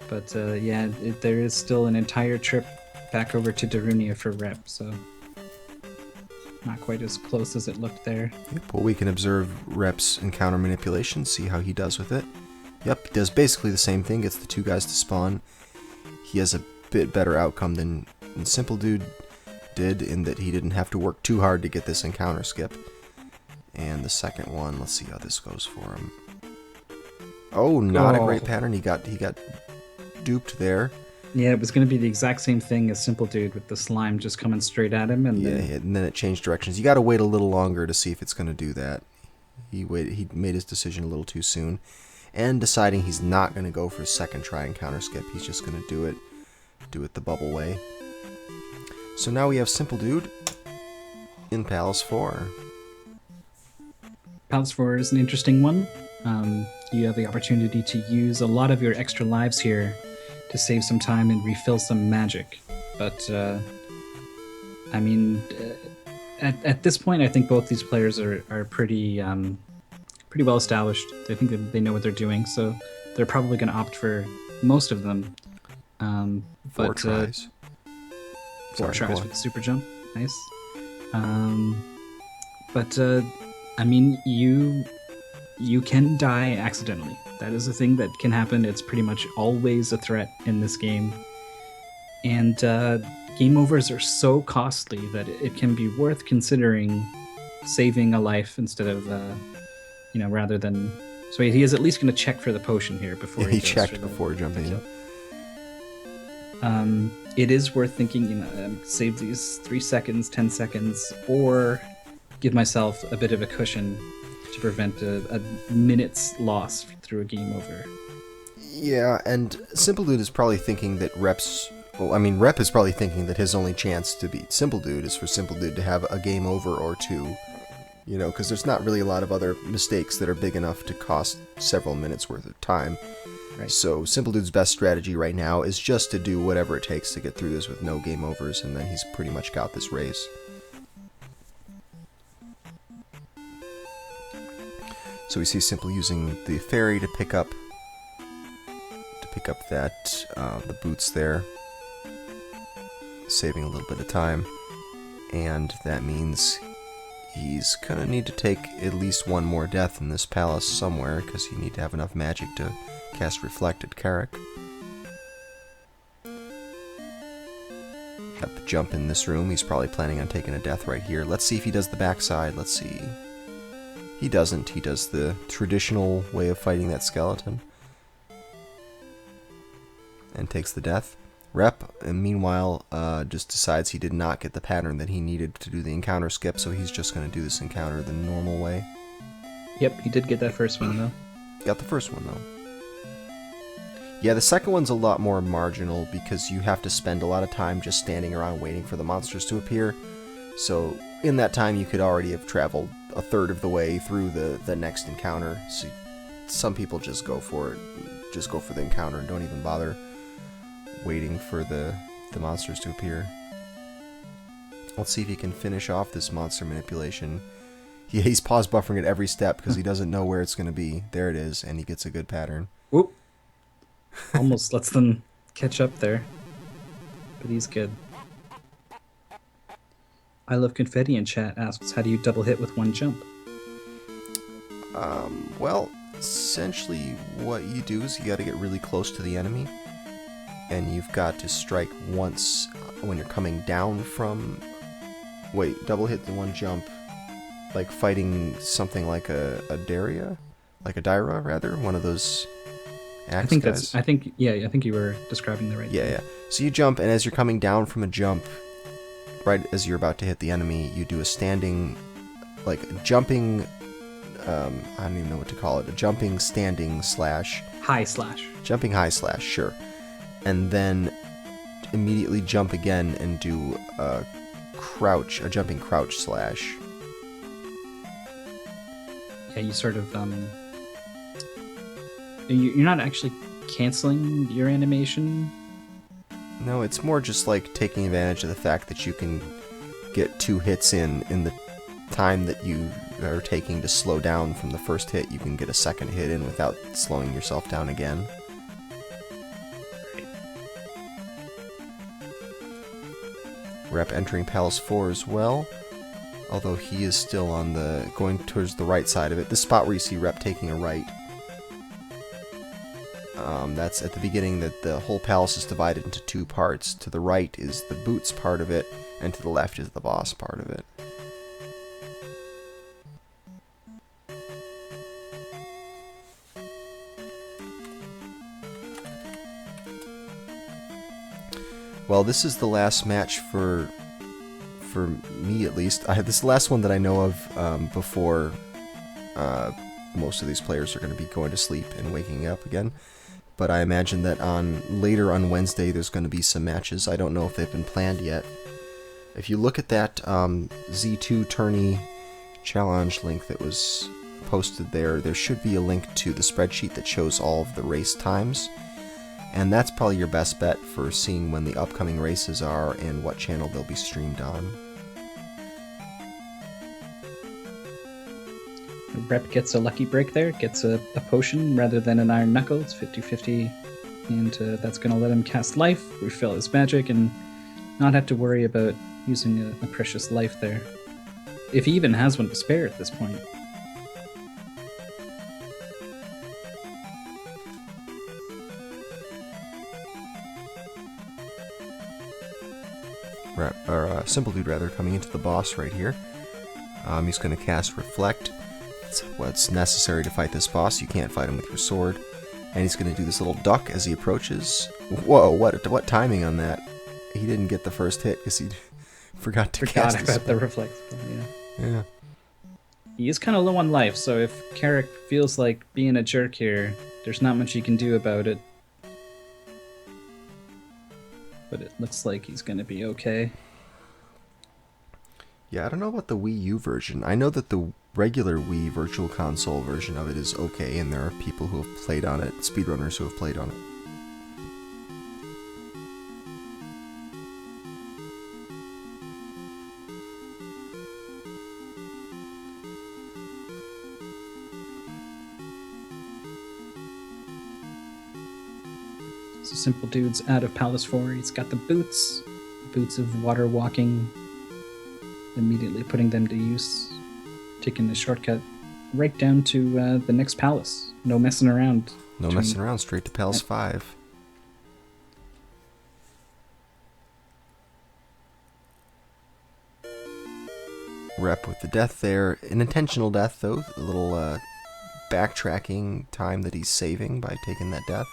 But yeah, there is still an entire trip back over to Darunia for Rep, so not quite as close as it looked there. Yep, well, we can observe Rep's encounter manipulation, see how he does with it. Yep, he does basically the same thing, gets the 2 guys to spawn. He has a bit better outcome than Simpoldood did, in that he didn't have to work too hard to get this encounter skip. And the second one, let's see how this goes for him. Oh, not a great pattern. He got duped there. Yeah, it was going to be the exact same thing as Simpoldood, with the slime just coming straight at him, and Yeah, and then it changed directions. You got to wait a little longer to see if it's going to do that. He made his decision a little too soon, and deciding he's not going to go for a second try encounter skip. He's just going to do it the bubble way. So now we have Simpoldood in Palace 4. Palace 4 is an interesting one. You have the opportunity to use a lot of your extra lives here to save some time and refill some magic. But I mean, at this point, I think both these players are pretty well established. I think that they know what they're doing, so they're probably going to opt for most of them. Four tries. Four Sorry, tries go on. with the super jump. Nice. But I mean, you can die accidentally. That is a thing that can happen. It's pretty much always a threat in this game. And game overs are so costly that it can be worth considering saving a life instead of, rather than. So he is at least going to check for the potion here before He goes checked for the before jumping in. kill. It is worth thinking, save these 3 seconds, 10 seconds, or give myself a bit of a cushion to prevent a minute's loss through a game over. Yeah, and Simpoldood is probably thinking that Rep is probably thinking that his only chance to beat Simpoldood is for Simpoldood to have a game over or two. Because there's not really a lot of other mistakes that are big enough to cost several minutes worth of time. Right. So Simpoldood's best strategy right now is just to do whatever it takes to get through this with no game overs, and then he's pretty much got this race. So we see Simple using the fairy to pick up that the boots there, saving a little bit of time, and that means he's gonna need to take at least one more death in this palace somewhere, because you need to have enough magic to cast Reflected Carrick. Got the jump in this room. He's probably planning on taking a death right here. Let's see if he does the backside. Let's see. He doesn't. He does the traditional way of fighting that skeleton. And takes the death. Rep, and meanwhile, just decides he did not get the pattern that he needed to do the encounter skip, so he's just going to do this encounter the normal way. Yep, he did get that first one, though. Got the first one, though. Yeah, the second one's a lot more marginal because you have to spend a lot of time just standing around waiting for the monsters to appear. So in that time, you could already have traveled a third of the way through the next encounter. So some people just go for it, just go for the encounter and don't even bother waiting for the monsters to appear. Let's see if he can finish off this monster manipulation. Yeah, he's pause buffering at every step because he doesn't know where it's going to be. There it is, and he gets a good pattern. Whoop. Almost lets them catch up there. But he's good. I Love Confetti in chat asks, how do you double hit with one jump? Well, essentially what you do is you got to get really close to the enemy, and you've got to strike once when you're coming down from... Wait, double hit the one jump, like fighting something like a Daria? Like a Daira, rather? One of those axe guys? I think you were describing the right thing. Yeah. So you jump, and as you're coming down from a jump, right as you're about to hit the enemy, you do a standing, like a jumping, I don't even know what to call it, a jumping standing slash. High slash. Jumping high slash, sure. And then immediately jump again and do a jumping crouch slash. Yeah, you sort of, you're not actually canceling your animation. No, it's more just like taking advantage of the fact that you can get 2 hits in the time that you are taking to slow down from the first hit. You can get a second hit in without slowing yourself down again. Rep entering Palace 4 as well, although he is still on going towards the right side of it. This spot where you see Rep taking a right. That's at the beginning that the whole palace is divided into 2 parts. To the right is the boots part of it, and to the left is the boss part of it. Well, this is the last match for me, at least. This is the last one that I know of before most of these players are going to be going to sleep and waking up again. But I imagine that later on Wednesday there's going to be some matches. I don't know if they've been planned yet. If you look at that Z2 tourney challenge link that was posted there should be a link to the spreadsheet that shows all of the race times. And that's probably your best bet for seeing when the upcoming races are and what channel they'll be streamed on. Rep gets a lucky break there, gets a potion rather than an Iron Knuckle. It's 50-50, and that's going to let him cast life, refill his magic, and not have to worry about using a precious life there. If he even has one to spare at this point. Simpoldood rather, coming into the boss right here. He's going to cast Reflect. It's what's necessary to fight this boss. You can't fight him with your sword. And he's going to do this little duck as he approaches. Whoa, what timing on that? He didn't get the first hit because he forgot to cast his about spell. the Reflect spell, Yeah. He is kind of low on life, so if Carrick feels like being a jerk here, there's not much he can do about it. But it looks like he's going to be okay. Yeah, I don't know about the Wii U version. I know that the regular Wii Virtual Console version of it is okay, and there are people who have played on it, speedrunners who have played on it. So Simpoldood's out of Palace 4. He's got the boots of water walking, immediately putting them to use, taking the shortcut right down to the next palace. No messing around. No messing around, straight to Palace 5. Rep with the death there. An intentional death, though. A little backtracking time that he's saving by taking that death.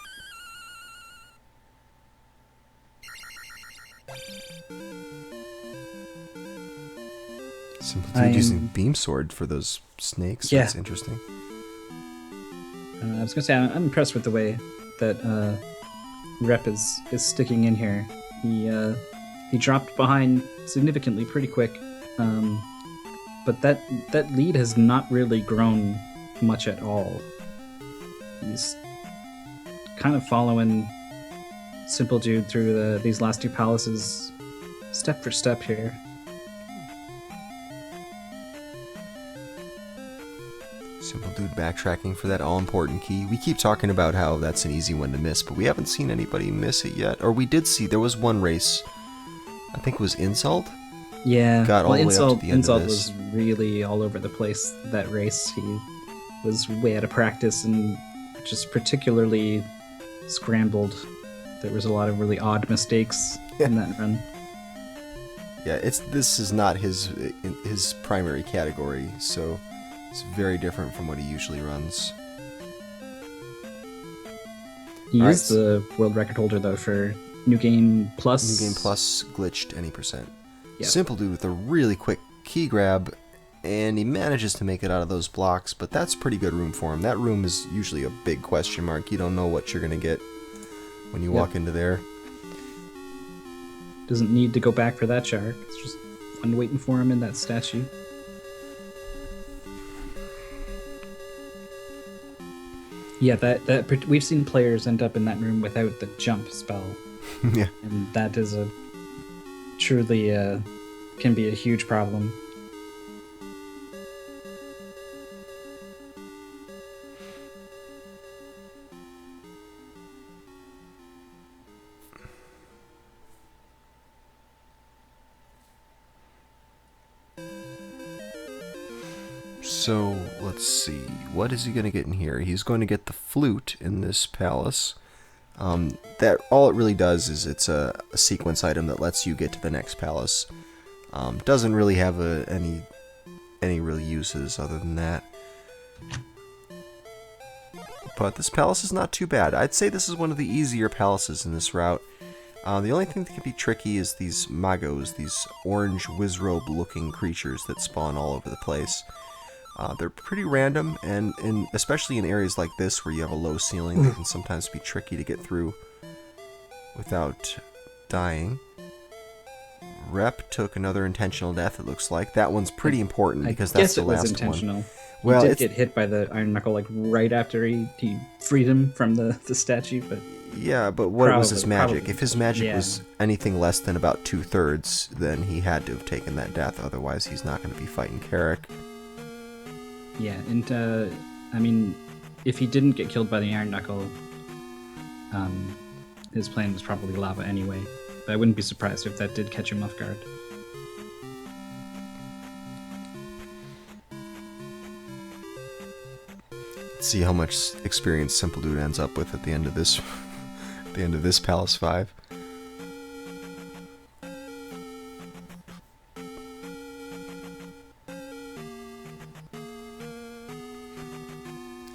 Simpoldood using Beam Sword for those snakes. Yeah. That's interesting. I was going to say, I'm impressed with the way that Rep is sticking in here. He dropped behind significantly pretty quick, but that lead has not really grown much at all. He's kind of following Simpoldood through these last two palaces, step for step here. Simpoldood backtracking for that all-important key. We keep talking about how that's an easy one to miss, but we haven't seen anybody miss it yet. Or we did see, there was one race, I think it was Insult? Yeah, Got all the way up to the end Insult of this. was really all over the place that race. He was way out of practice and just particularly scrambled. There was a lot of really odd mistakes in that run. Yeah, this is not his primary category, so it's very different from what he usually runs. He All is right. the world record holder, though, for New Game Plus. New Game Plus glitched any percent. Yeah. Simpoldood with a really quick key grab, and he manages to make it out of those blocks, but that's pretty good room for him. That room is usually a big question mark. You don't know what you're going to get when you walk into there. Doesn't need to go back for that shark. It's just fun waiting for him in that statue. Yeah, that we've seen players end up in that room without the jump spell. Yeah. And that is a truly can be a huge problem. So, let's see. What is he going to get in here? He's going to get the flute in this palace. That all it really does is it's a sequence item that lets you get to the next palace. Doesn't really have any real uses other than that. But this palace is not too bad. I'd say this is one of the easier palaces in this route. The only thing that can be tricky is these magos, these orange wizrobe looking creatures that spawn all over the place. They're pretty random, and especially in areas like this where you have a low ceiling, they can sometimes be tricky to get through without dying. Rep took another intentional death, it looks like. That one's pretty important because that's the last one. I guess it was intentional. one. Well, he did get hit by the Iron Knuckle like right after he freed him from the statue, but Yeah, but what was his magic? Probably. If his magic Yeah. was anything less than about 2/3, then he had to have taken that death. Otherwise, he's not going to be fighting Carrick. Yeah, and I mean, if he didn't get killed by the Iron Knuckle, his plan was probably lava anyway. But I wouldn't be surprised if that did catch him off guard. Let's see how much experience Simpoldood ends up with at the end of this, the end of this Palace 5.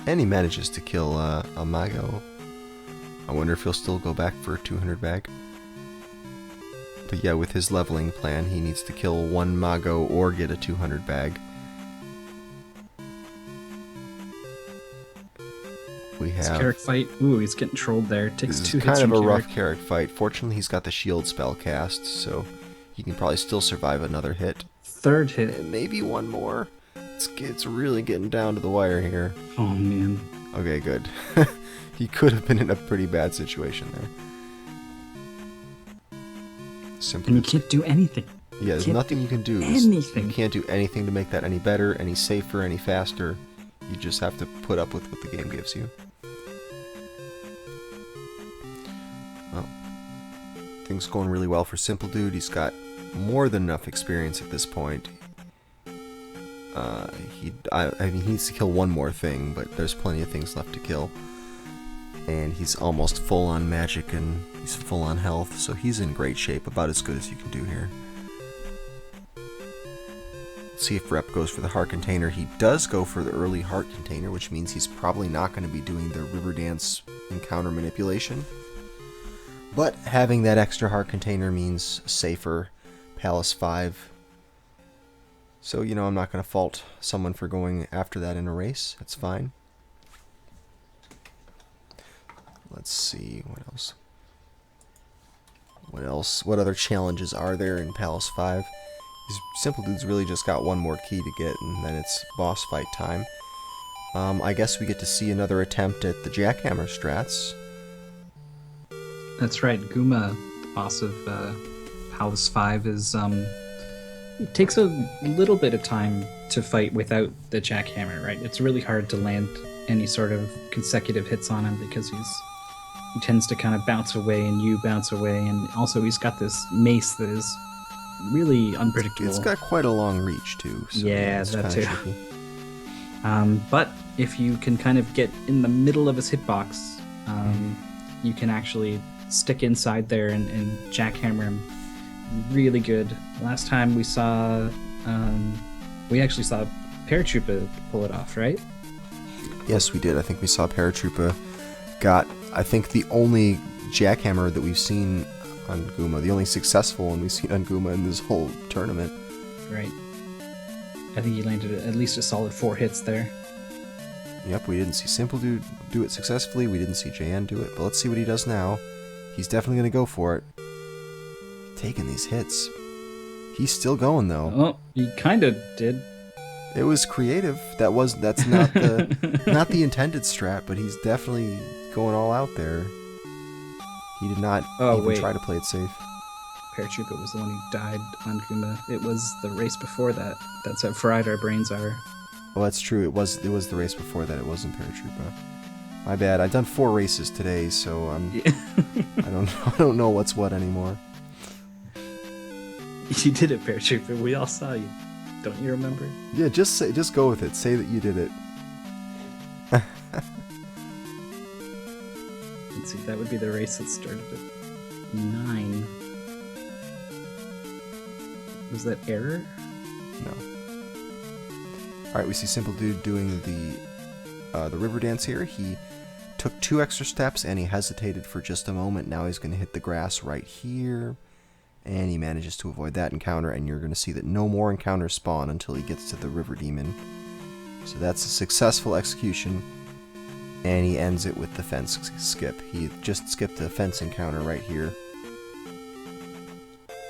And he manages to kill a Mago. I wonder if he'll still go back for a 200 bag. But yeah, with his leveling plan, he needs to kill one Mago or get a 200 bag. We This have Carrick fight, ooh, he's getting trolled there. Takes this 2 is hits kind of from a rough Carrick. Carrick fight. Fortunately, he's got the shield spell cast, so he can probably still survive another hit. 3rd hit. And maybe one more. It's really getting down to the wire here. Oh man. Okay, good. He could have been in a pretty bad situation there. Simply, And you can't do anything. yeah, there's can't nothing you can do. anything. You can't do anything to make that any better, any safer, any faster. You just have to put up with what the game gives you. Well, things going really well for Simpoldood. He's got more than enough experience at this point. I mean, he needs to kill one more thing, but there's plenty of things left to kill. And he's almost full on magic and he's full on health, so he's in great shape, about as good as you can do here. Let's see if Rep goes for the heart container. He does go for the early heart container, which means he's probably not going to be doing the river dance encounter manipulation. But having that extra heart container means safer Palace 5. So, you know, I'm not going to fault someone for going after that in a race. That's fine. Let's see, what else? What other challenges are there in Palace 5? Simpoldood's really just got one more key to get, and then it's boss fight time. I guess we get to see another attempt at the Jackhammer strats. That's right. Guma, the boss of Palace 5, is it takes a little bit of time to fight without the jackhammer, right? It's really hard to land any sort of consecutive hits on him because he tends to kind of bounce away and you bounce away, and also he's got this mace that is really unpredictable. It's got quite a long reach too. So Yeah, it's that kinda too. tricky. But if you can kind of get in the middle of his hitbox, you can actually stick inside there and jackhammer him really good. Last time we saw, we actually saw Paratroopa pull it off, right? Yes, we did. I think we saw Paratroopa got, I think, the only jackhammer that we've seen on Guma, the only successful one we've seen on Guma in this whole tournament. Right. I think he landed at least a solid 4 hits there. Yep, we didn't see Simpoldood do it successfully. We didn't see JN do it, but let's see what he does now. He's definitely going to go for it. Taking these hits. He's still going though. Oh, he kind of did. It was creative. That's not the not the intended strat, but he's definitely going all out there. He did not even try to play it safe. Paratroopa was the one who died on Guma. It was the race before that. That's how fried our brains are. Oh, that's true. It was the race before that. It wasn't Paratroopa. My bad. I've done 4 races today, so I don't know what's what anymore. You did it, Paratroopa. We all saw you. Don't you remember? Yeah, just go with it. Say that you did it. Let's see. That would be the race that started at 9. Was that error? No. All right, we see Simpoldood doing the river dance here. He took 2 extra steps and he hesitated for just a moment. Now he's going to hit the grass right here. And he manages to avoid that encounter, and you're going to see that no more encounters spawn until he gets to the River Demon. So that's a successful execution, and he ends it with the fence skip. He just skipped the fence encounter right here,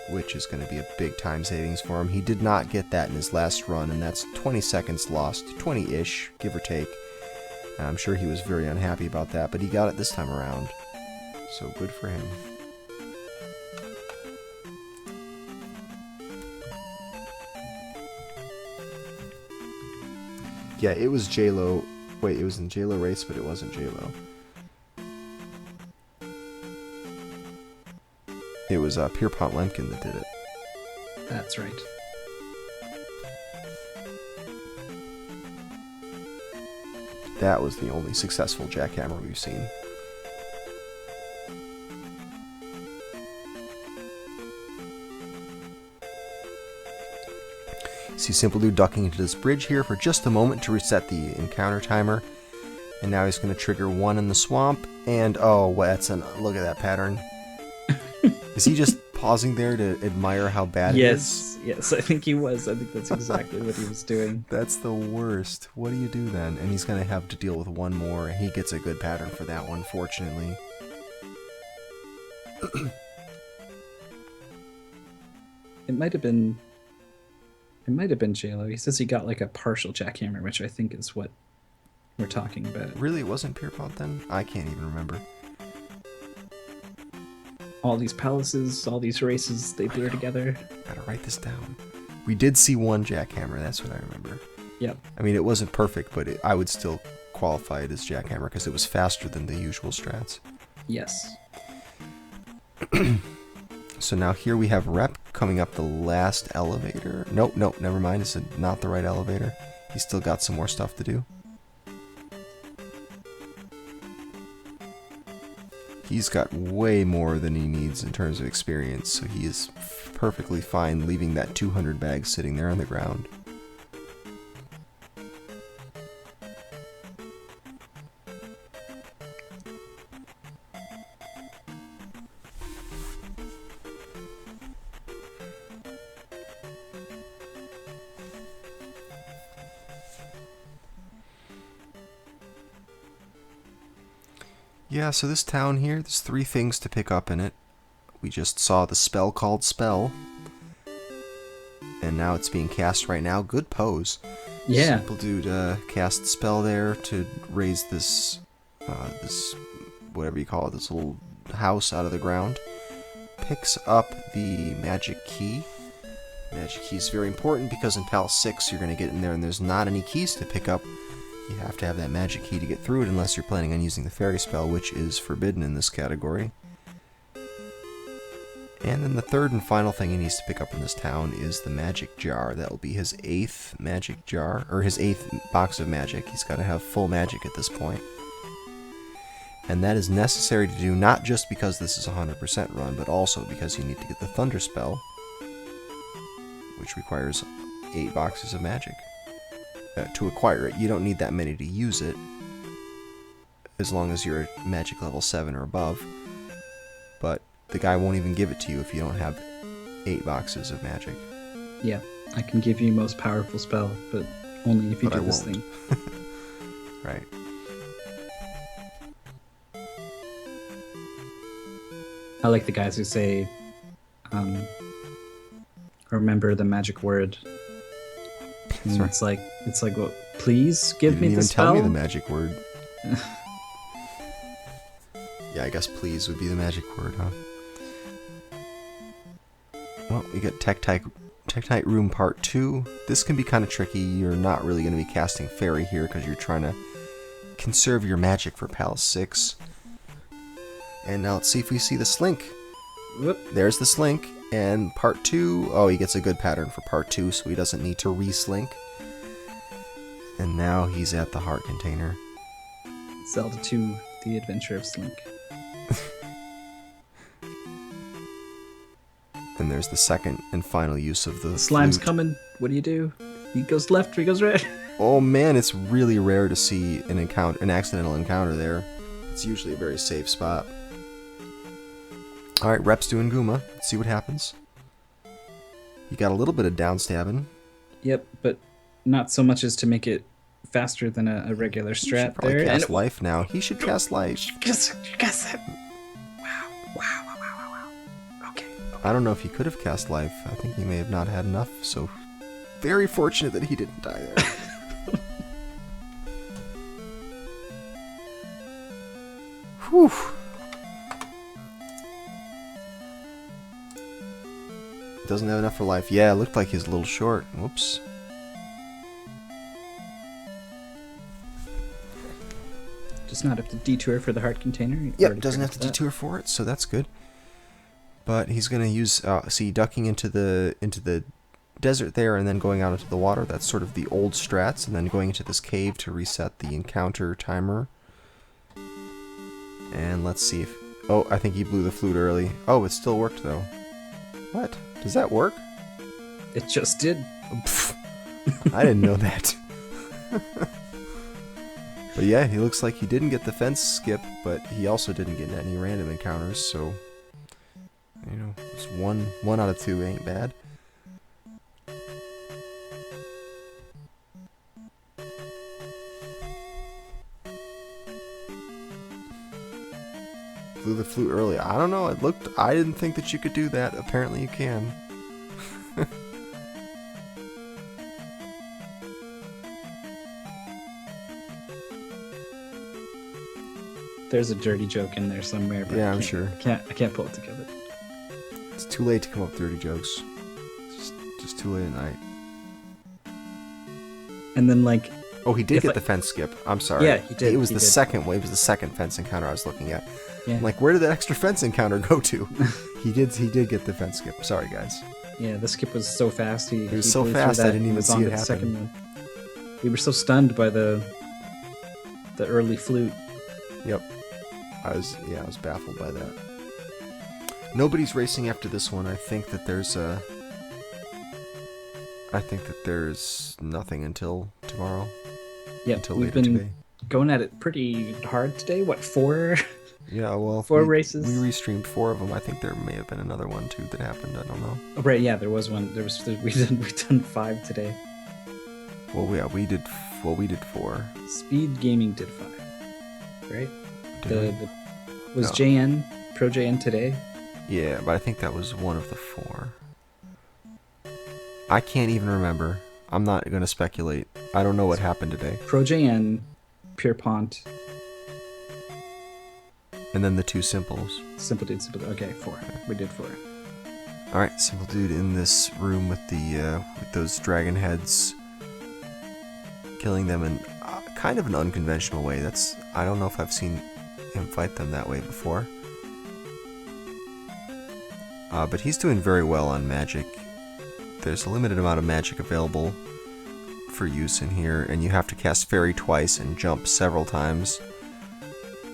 which is going to be a big time savings for him. He did not get that in his last run, and that's 20 seconds lost, 20-ish, give or take. And I'm sure he was very unhappy about that, but he got it this time around. So good for him. Yeah, it was J-Lo. Wait, it was in J-Lo race, but it wasn't J-Lo. It was Pierpont Lemkin that did it. That's right. That was the only successful jackhammer we've seen. See Simpoldood ducking into this bridge here for just a moment to reset the encounter timer. And now he's going to trigger one in the swamp. And oh, look at that pattern. Is he just pausing there to admire how bad it is? Yes, I think he was. I think that's exactly what he was doing. That's the worst. What do you do then? And he's going to have to deal with one more, and he gets a good pattern for that one, fortunately. It might have been J-Lo. He says he got like a partial jackhammer, which I think is what we're talking about. Really, it wasn't Pierpont then? I can't even remember. All these palaces, all these races, they blur together. Gotta write this down. We did see one jackhammer, that's what I remember. Yep. I mean, it wasn't perfect, but I would still qualify it as jackhammer because it was faster than the usual strats. Yes. So now here we have Rep coming up the last elevator. Nope, never mind. It's not the right elevator. He's still got some more stuff to do. He's got way more than he needs in terms of experience, so he is perfectly fine leaving that 200 bag sitting there on the ground. Yeah, so this town here, there's 3 things to pick up in it. We just saw the spell called Spell. And now it's being cast right now. Good pose. Yeah. Simpoldood cast Spell there to raise this, whatever you call it, this little house out of the ground. Picks up the magic key. Magic key is very important because in Palace 6 you're going to get in there and there's not any keys to pick up. You have to have that magic key to get through it unless you're planning on using the fairy spell, which is forbidden in this category. And then the third and final thing he needs to pick up in this town is the magic jar. That will be his 8th magic jar, or his 8th box of magic. He's got to have full magic at this point. And that is necessary to do not just because this is a 100% run, but also because you need to get the Thunder spell, which requires 8 boxes of magic. To acquire it. You don't need that many to use it, as long as you're at magic level 7 or above, but the guy won't even give it to you if you don't have 8 boxes of magic. Yeah, I can give you most powerful spell, but only if you do this thing. Right. I like the guys who say, remember the magic word. And it's like, well, please give me the spell. You didn't even tell me the magic word. Yeah, I guess please would be the magic word, huh? Well, we got Tektite Room Part 2. This can be kind of tricky. You're not really going to be casting Fairy here because you're trying to conserve your magic for Palace 6. And now let's see if we see the Slink. Whoop. There's the Slink. And Part 2, oh, he gets a good pattern for Part 2, so he doesn't need to re-slink. And now he's at the heart container. Zelda 2, The Adventure of Slink. And there's the second and final use of the Slime's flute. coming. What do you do? He goes left, he goes right. Oh man, it's really rare to see an accidental encounter there. It's usually a very safe spot. Alright, Rep's doing Guma. Let's see what happens. You got a little bit of downstabbing. Yep, but not so much as to make it faster than a regular strat. He should probably there. cast life now. He should cast life. Guess it. Wow. Okay. I don't know if he could have cast life. I think he may have not had enough, so very fortunate that he didn't die there. Whew. doesn't have enough for life. Yeah, it looked like he's a little short. Whoops. Just not have to detour for the heart container. You Yep, already doesn't have figured to that. detour for it, so that's good. But he's gonna use see, ducking into the desert there and then going out into the water. That's sort of the old strats, and then going into this cave to reset the encounter timer. And let's see if... Oh, I think he blew the flute early. Oh, it still worked though. What? Does that work? It just did. Pfft, I didn't know that. But yeah, he looks like he didn't get the fence skip, but he also didn't get any random encounters, so... You know, it's one out of 2 ain't bad. Blew the flute early. I don't know, I didn't think that you could do that. Apparently you can. There's a dirty joke in there somewhere. But Yeah, I I'm can't- sure. I can't pull it together. It's too late to come up with dirty jokes. It's just too late at night. And then like, Oh, he did If get I- the fence skip. I'm sorry. Yeah, he did, It was he the did. second one. It was the second fence encounter I was looking at. yeah, I'm like, where did that extra fence encounter go to? He did get the fence skip. Sorry, guys. yeah, the skip was so fast. It was so fast, I didn't even see it happen. Second one. We were so stunned by the early flute. Yep. I was baffled by that. Nobody's racing after this one. I think that there's nothing until tomorrow. Yeah, Until we've later been today. going at it pretty hard today. What, 4? Yeah, well, 4 races? We restreamed 4 of them. I think there may have been another one too that happened. I don't know. Oh, right, yeah, there was one. We've done 5 today. Well, yeah, we did 4. Speed Gaming did 5, right? Did Was No. JN Pro JN today? Yeah, but I think that was one of the 4. I can't even remember. I'm not going to speculate. I don't know what happened today. Pro JN, Pierpont, And then the 2 simples. Simpoldood. Okay, 4. We did 4. All right, Simpoldood in this room with the with those dragon heads, killing them in kind of an unconventional way. I don't know if I've seen him fight them that way before. But he's doing very well on magic. There's a limited amount of magic available for use in here, and you have to cast Fairy twice and jump several times.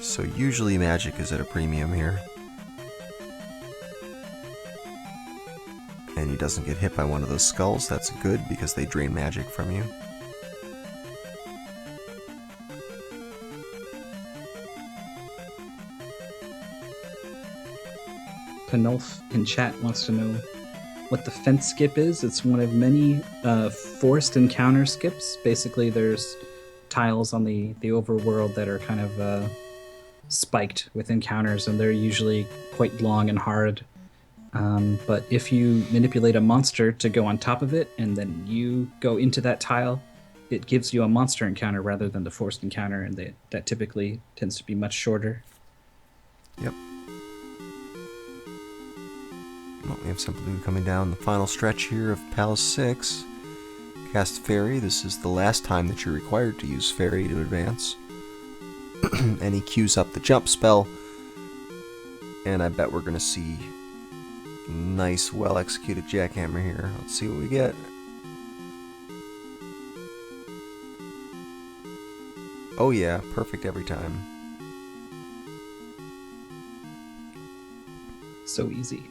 So usually magic is at a premium here. And he doesn't get hit by one of those skulls. That's good because they drain magic from you. Penulf in chat wants to know what the fence skip is. It's one of many forced encounter skips. Basically, there's tiles on the overworld that are kind of spiked with encounters, and they're usually quite long and hard. But if you manipulate a monster to go on top of it, and then you go into that tile, it gives you a monster encounter rather than the forced encounter, and that typically tends to be much shorter. Yep. Well, we have Simpoldood coming down the final stretch here of Palace 6. Cast Fairy. This is the last time that you're required to use Fairy to advance. And he queues up the jump spell. And I bet we're going to see nice, well-executed jackhammer here. Let's see what we get. Oh yeah, perfect every time. So easy.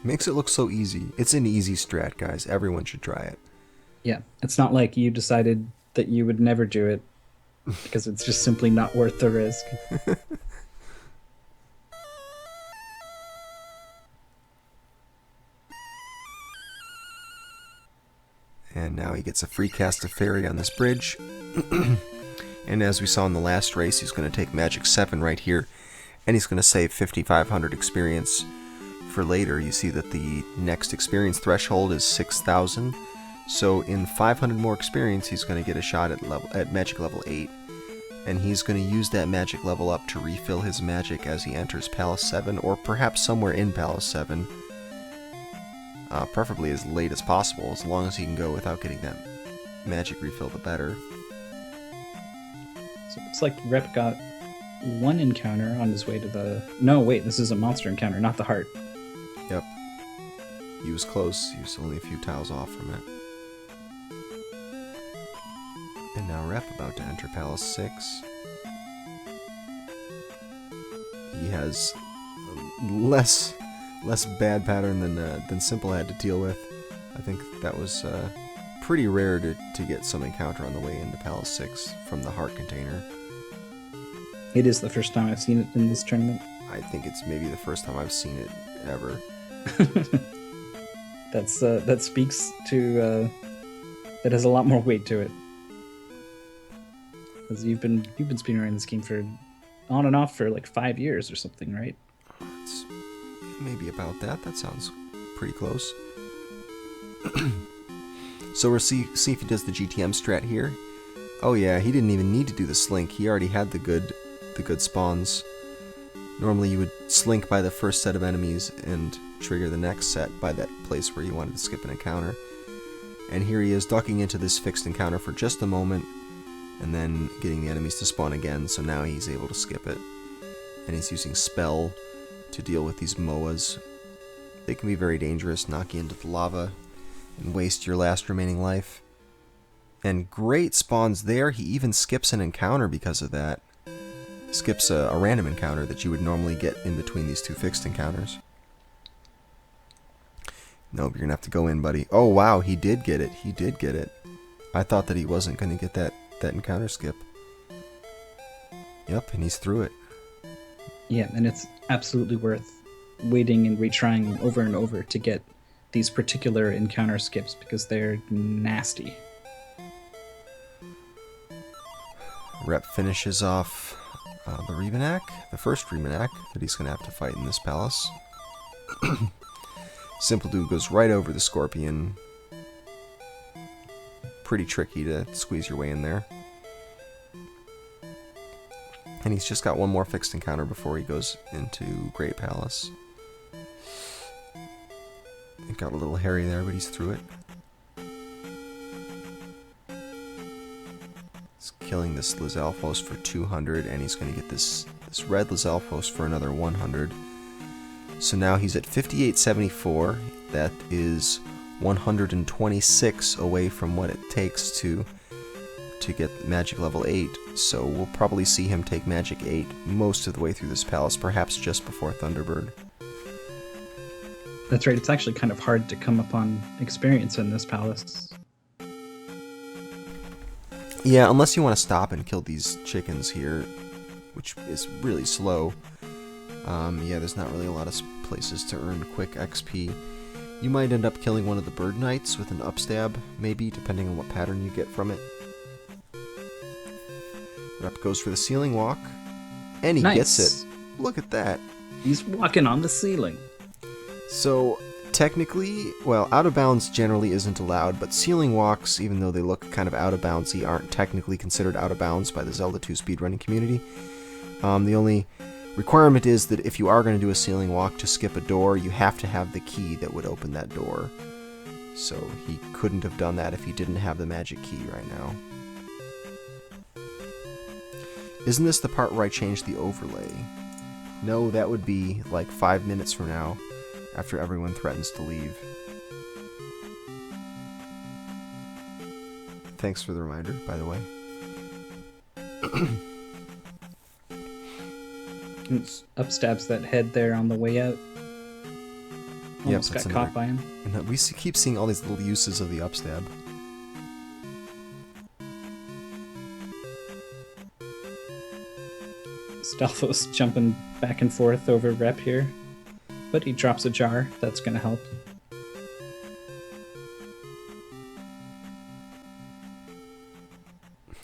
Makes it look so easy. It's an easy strat, guys. Everyone should try it. Yeah, it's not like you decided that you would never do it because it's just simply not worth the risk. And now he gets a free cast of Fairy on this bridge. And as we saw in the last race, he's going to take Magic 7 right here. And he's going to save 5,500 experience for later. You see that the next experience threshold is 6,000. So in 500 more experience, he's going to get a shot at Magic level 8. And he's going to use that Magic level up to refill his Magic as he enters Palace 7, or perhaps somewhere in Palace 7. preferably as late as possible. As long as he can go without getting that magic refill, the better. So it looks like Rep got one encounter on his way to the... No, wait, this is a monster encounter, not the heart. Yep. He was close. He was only a few tiles off from it. And now Rep about to enter Palace 6. He has less bad pattern than Simple had to deal with. I think that was pretty rare to get some encounter on the way into Palace 6 from the heart container. It is the first time I've seen it in this tournament. I think it's maybe the first time I've seen it ever. That speaks to that has a lot more weight to it. Because you've been speedrunning this game for on and off for like 5 years or something, right? It's maybe about that. That sounds pretty close. So we'll see if he does the GTM strat here. Oh yeah, he didn't even need to do the slink. He already had the good spawns. Normally you would slink by the first set of enemies and trigger the next set by that place where you wanted to skip an encounter. And here he is ducking into this fixed encounter for just a moment and then getting the enemies to spawn again, so now he's able to skip it. And he's using Spell to deal with these MOAs. They can be very dangerous, knock you into the lava and waste your last remaining life. And great spawns there. He even skips an encounter because of that. Skips a random encounter that you would normally get in between these two fixed encounters. Nope, you're gonna have to go in, buddy. Oh wow, he did get it. He did get it. I thought that he wasn't gonna get that encounter skip. Yep, and he's through it. Yeah, and it's absolutely worth waiting and retrying over and over to get these particular encounter skips because they're nasty. Rep finishes off the Rebenak, the first Rebenak that he's going to have to fight in this palace. Simpoldood goes right over the Scorpion. Pretty tricky to squeeze your way in there. And he's just got one more fixed encounter before he goes into Great Palace. It got a little hairy there, but he's through it. He's killing this Lizalfos for 200, and he's going to get this red Lizalfos for another 100. So now he's at 5874. That is 126 away from what it takes to get Magic level 8. So we'll probably see him take Magic 8 most of the way through this palace, perhaps just before Thunderbird. That's right, it's actually kind of hard to come upon experience in this palace. Yeah, unless you want to stop and kill these chickens here, which is really slow. Yeah, there's not really a lot of places to earn quick XP. You might end up killing one of the bird knights with an upstab, maybe, depending on what pattern you get from it. Rep goes for the ceiling walk, and he gets it. Look at that. He's walking on the ceiling. So, technically, well, out of bounds generally isn't allowed, but ceiling walks, even though they look kind of out of boundsy, aren't technically considered out of bounds by the Zelda 2 speedrunning community. The only requirement is that if you are going to do a ceiling walk to skip a door, you have to have the key that would open that door. So he couldn't have done that if he didn't have the magic key right now. Isn't this the part where I changed the overlay? No, that would be like 5 minutes from now, after everyone threatens to leave. Thanks for the reminder, by the way. Upstabs that head there on the way out. Almost got caught by him. And we keep seeing all these little uses of the upstab. Stalfos jumping back and forth over Rep here. But he drops a jar. That's going to help.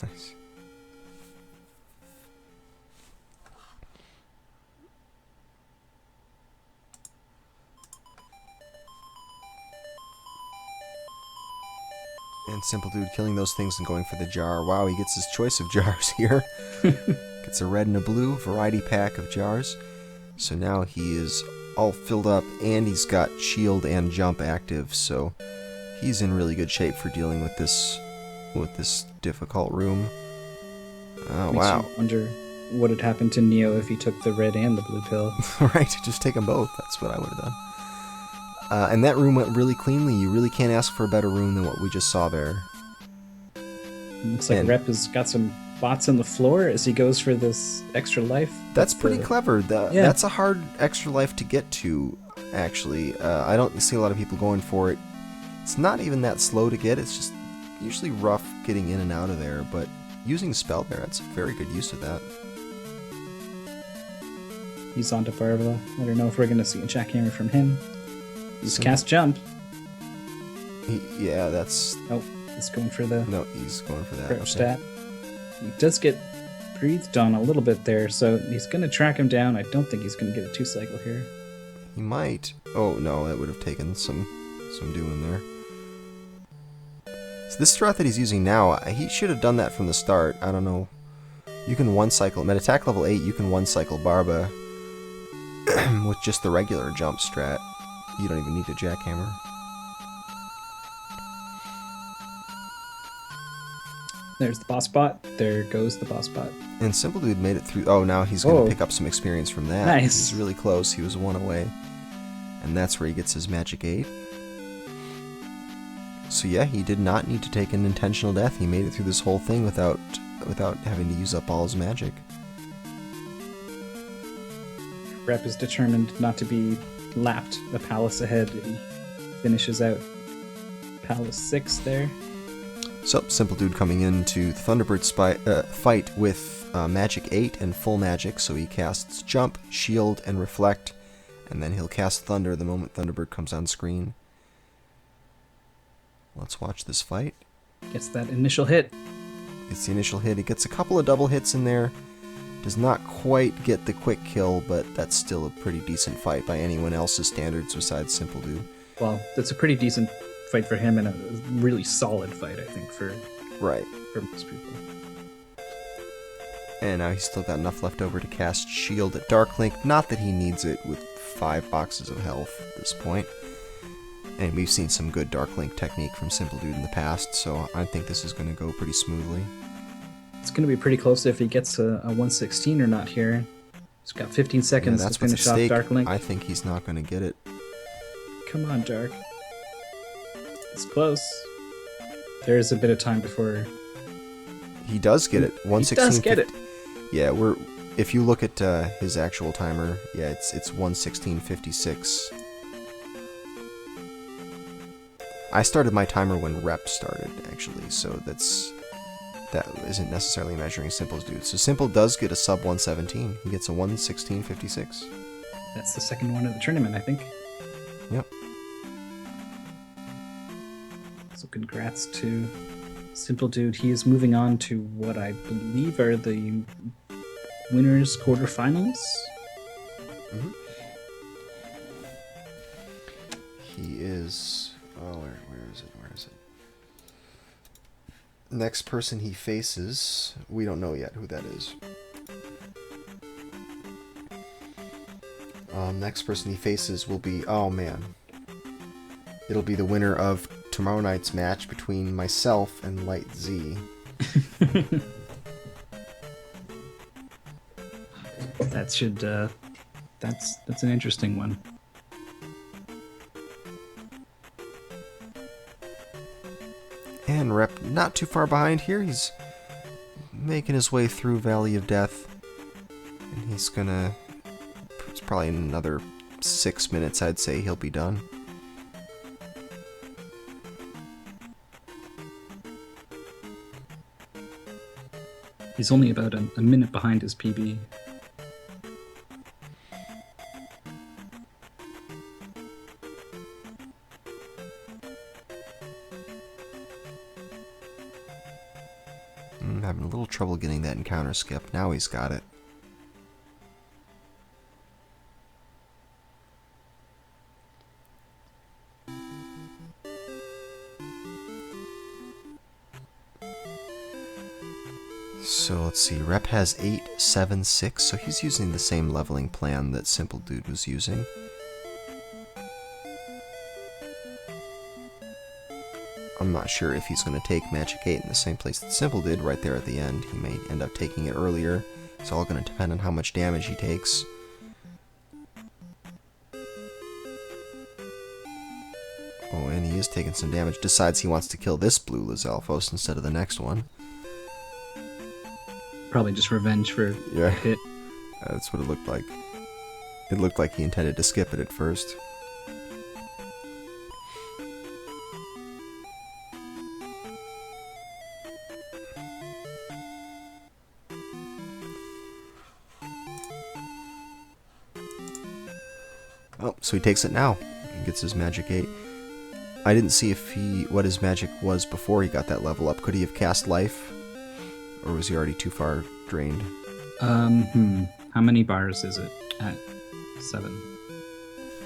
Nice. And Simpoldood killing those things and going for the jar. Wow, he gets his choice of jars here. Gets a red and a blue variety pack of jars. So now he is all filled up, and he's got shield and jump active, so he's in really good shape for dealing with this difficult room. Oh, Makes wow. you wonder what had happened to Neo if he took the red and the blue pill. Right, just take them both. That's what I would have done. And that room went really cleanly. You really can't ask for a better room than what we just saw there. Looks like Rep has got some bots on the floor as he goes for this extra life. That's pretty clever. That's a hard extra life to get to, actually. I don't see a lot of people going for it. It's not even that slow to get. It's just usually rough getting in and out of there, but using spell there, that's a very good use of that. He's onto Barbara. I don't know if we're going to see a jackhammer from him. He's cast jump. Yeah, that's... Oh, he's going for the... No, he's going for that. Crouch stat. He does get breathed on a little bit there, so he's going to track him down. I don't think he's going to get a 2-cycle here. He might. Oh, no, that would have taken some doing there. So this strat that he's using now, he should have done that from the start. I don't know. You can 1-cycle... At attack level 8, you can 1-cycle Barba with just the regular jump strat. You don't even need a jackhammer. There's the boss bot. There goes the boss bot. And Simpoldood made it through... Oh, now he's going to pick up some experience from that. Nice. He's really close. He was 1 away. And that's where he gets his magic 8. So yeah, he did not need to take an intentional death. He made it through this whole thing without having to use up all his magic. Rep is determined not to be lapped a palace ahead. He finishes out palace 6 there. So, Simpoldood coming into the Thunderbird fight with magic 8 and full magic, so he casts jump, shield, and reflect, and then he'll cast thunder the moment Thunderbird comes on screen. Let's watch this fight. Gets that initial hit. It's the initial hit. He gets a couple of double hits in there. Does not quite get the quick kill, but that's still a pretty decent fight by anyone else's standards besides Simpoldood. Well, that's a pretty decent fight for him and a really solid fight, I think, for most people. And now he's still got enough left over to cast shield at Darklink. Not that he needs it with 5 boxes of health at this point. And we've seen some good Darklink technique from Simpoldood in the past, so I think this is going to go pretty smoothly. It's going to be pretty close if he gets a 116 or not here. He's got 15 seconds to finish off Darklink. I think he's not going to get it. Come on, Dark. It's close. There is a bit of time before... He does get it. 116. He does get it. Yeah, if you look at his actual timer, yeah, it's 116.56. I started my timer when Rep started, actually, so that isn't necessarily measuring Simpoldood. So Simple does get a sub 117. He gets a 116.56. That's the second one of the tournament, I think. Yep. So congrats to Simpoldood. He is moving on to what I believe are the winners' quarterfinals. Mm-hmm. He is... Oh, where is it? Where is it? Next person he faces, we don't know yet who that is. Next person he faces will be... Oh, man. It'll be the winner of tomorrow night's match between myself and Light Z. That should... That's an interesting one. And Rep not too far behind here. He's making his way through Valley of Death. And he's gonna... It's probably in another 6 minutes, I'd say, he'll be done. He's only about a minute behind his PB. Having a little trouble getting that encounter skip. Now he's got it. So let's see, Rep has 8, 7, 6, so he's using the same leveling plan that Simpoldood was using. I'm not sure if he's going to take Magic 8 in the same place that Simple did right there at the end. He may end up taking it earlier. It's all going to depend on how much damage he takes. Oh, and he is taking some damage. Decides he wants to kill this blue Lizalfos instead of the next one. Probably just revenge for a hit. That's what it looked like. It looked like he intended to skip it at first. Oh, so he takes it now. He gets his Magic 8. I didn't see what his magic was before he got that level up. Could he have cast Life? Or was he already too far drained? How many bars is it? At 7.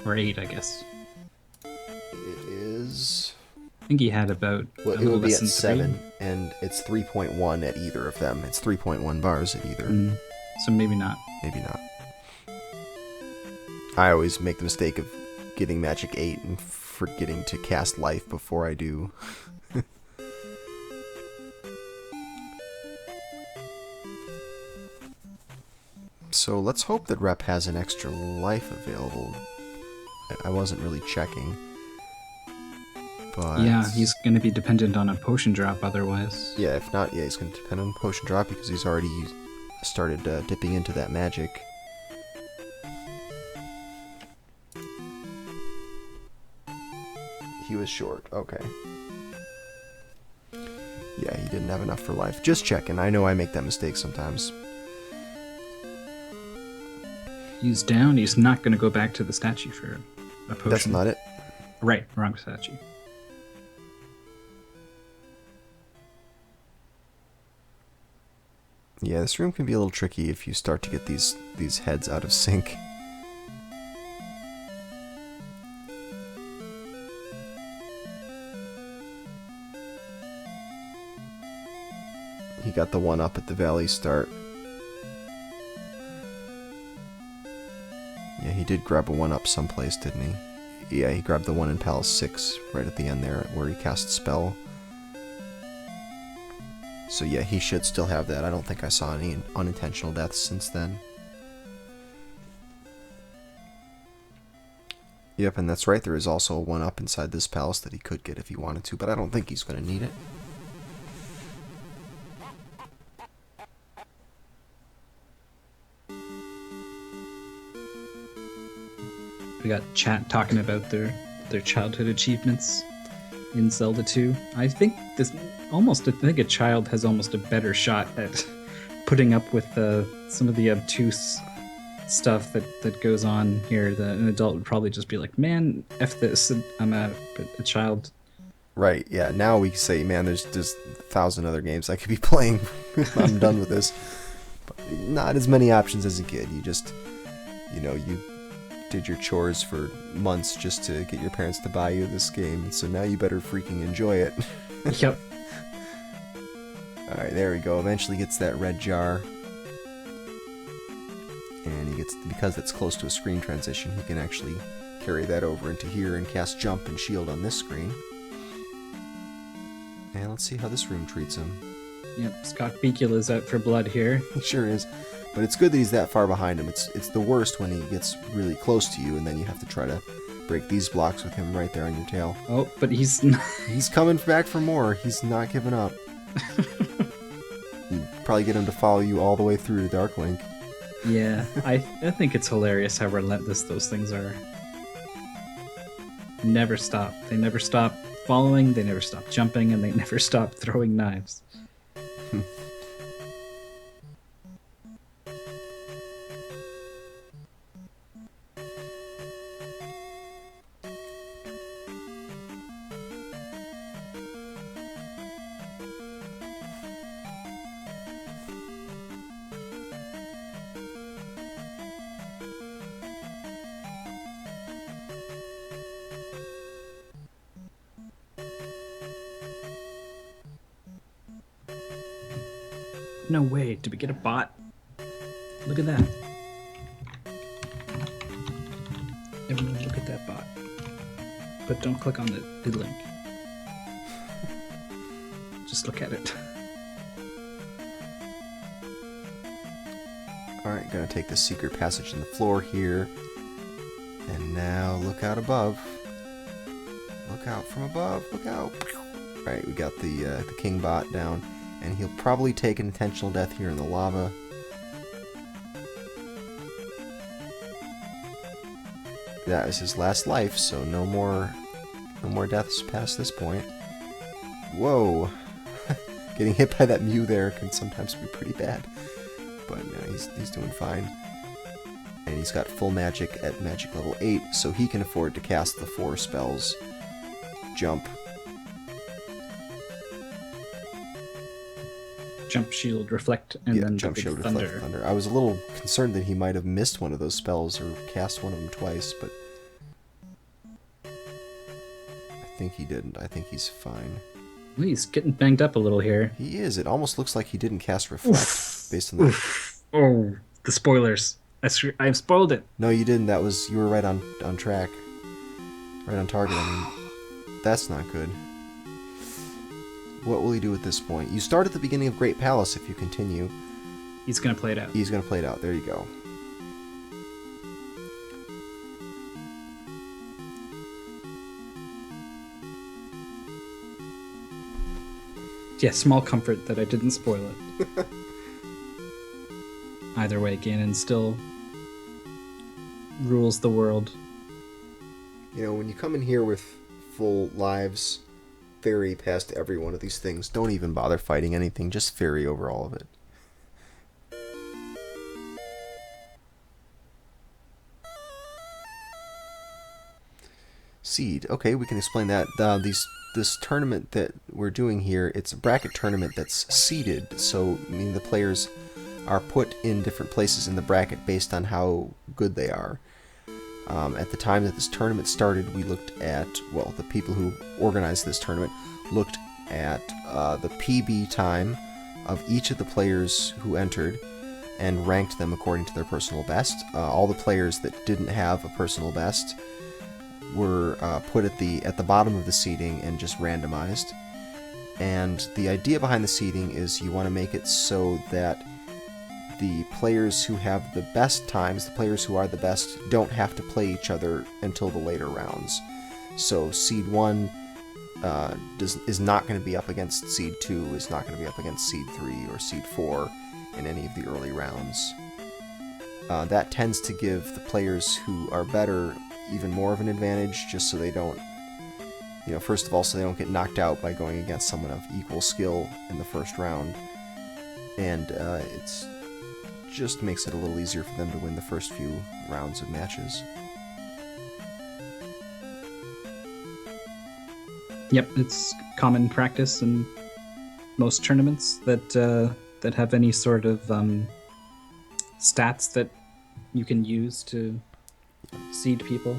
Or 8, I guess. It is... I think he had about... Well, it would be at 7, 3. and it's 3.1 at either of them. It's 3.1 bars at either. So maybe not. Maybe not. I always make the mistake of getting Magic 8 and forgetting to cast Life before I do. So let's hope that Rep has an extra life available. I wasn't really checking. But yeah, he's going to be dependent on a potion drop otherwise. Yeah, if not, yeah, he's going to depend on potion drop because he's already started dipping into that magic. He was short. Okay. Yeah, he didn't have enough for life. Just checking. I know I make that mistake sometimes. He's down. He's not going to go back to the statue for a potion. That's not it? Right. Wrong statue. Yeah, this room can be a little tricky if you start to get these heads out of sync. He got the one up at the valley start. Yeah, he did grab a one up someplace, didn't he? Yeah, he grabbed the one in Palace 6 right at the end there where he cast spell. So yeah, he should still have that. I don't think I saw any unintentional deaths since then. Yep, and that's right, there is also a one up inside this palace that he could get if he wanted to, but I don't think he's going to need it. We got chat talking about their childhood achievements in Zelda 2. I think a child has almost a better shot at putting up with some of the obtuse stuff that goes on here. An adult would probably just be like, man, F this, and I'm out. But a child... Right, yeah, now we say, man, there's 1,000 other games I could be playing. I'm done with this. But not as many options as a kid. You just, you did your chores for months just to get your parents to buy you this game, so now you better freaking enjoy it. Yep. Alright, there we go. Eventually gets that red jar. And he gets, because it's close to a screen transition, he can actually carry that over into here and cast jump and shield on this screen. And let's see how this room treats him. Yep, Scott Bakula's out for blood here. He sure is. But it's good that he's that far behind him. It's the worst when he gets really close to you and then you have to try to break these blocks with him right there on your tail. Oh, but he's He's coming back for more. He's not giving up. You probably get him to follow you all the way through to Dark Link. Yeah, I think it's hilarious how relentless those things are. Never stop. They never stop following, they never stop jumping, and they never stop throwing knives. No way. Did we get a bot? Look at that. Everyone look at that bot. But don't click on the link. just look at it. Alright, gonna take the secret passage in the floor here. And now look out above. Look out from above. Look out. Alright, we got the king bot down. And he'll probably take an intentional death here in the lava. That is his last life, so no more deaths past this point. Whoa! Getting hit by that Mew there can sometimes be pretty bad. But no, he's doing fine. And he's got full magic at magic level 8, so he can afford to cast the 4 spells. Jump. Jump, shield, reflect, and then jump, the big shield, thunder. reflect, thunder. I was a little concerned that he might have missed one of those spells or cast one of them twice, but I think he didn't. I think he's fine. Well, he's getting banged up a little here. He is. It almost looks like he didn't cast reflect based on the. Oh, the spoilers! I've spoiled it. No, you didn't. You were right on track, right on target. I mean, that's not good. What will he do at this point? You start at the beginning of Great Palace if you continue. He's gonna play it out. He's gonna play it out. There you go. Yeah, small comfort that I didn't spoil it. Either way, Ganon still rules the world. You know, when you come in here with full lives, ferry past every one of these things. Don't even bother fighting anything. Just ferry over all of it. Seed. Okay, we can explain that. This tournament that we're doing here, it's a bracket tournament that's seeded. So, I mean, the players are put in different places in the bracket based on how good they are. At the time that this tournament started, we looked at, well, the people who organized this tournament looked at the PB time of each of the players who entered and ranked them according to their personal best. All the players that didn't have a personal best were put at the bottom of the seeding and just randomized. And the idea behind the seeding is you want to make it so that the players who have the best times, the players who are the best, don't have to play each other until the later rounds. So Seed 1 is not going to be up against Seed 2, is not going to be up against Seed 3 or Seed 4 in any of the early rounds. That tends to give the players who are better even more of an advantage, just so they don't, first of all, so they don't get knocked out by going against someone of equal skill in the first round. And it's just makes it a little easier for them to win the first few rounds of matches. Yep, it's common practice in most tournaments that have any sort of stats that you can use to seed people.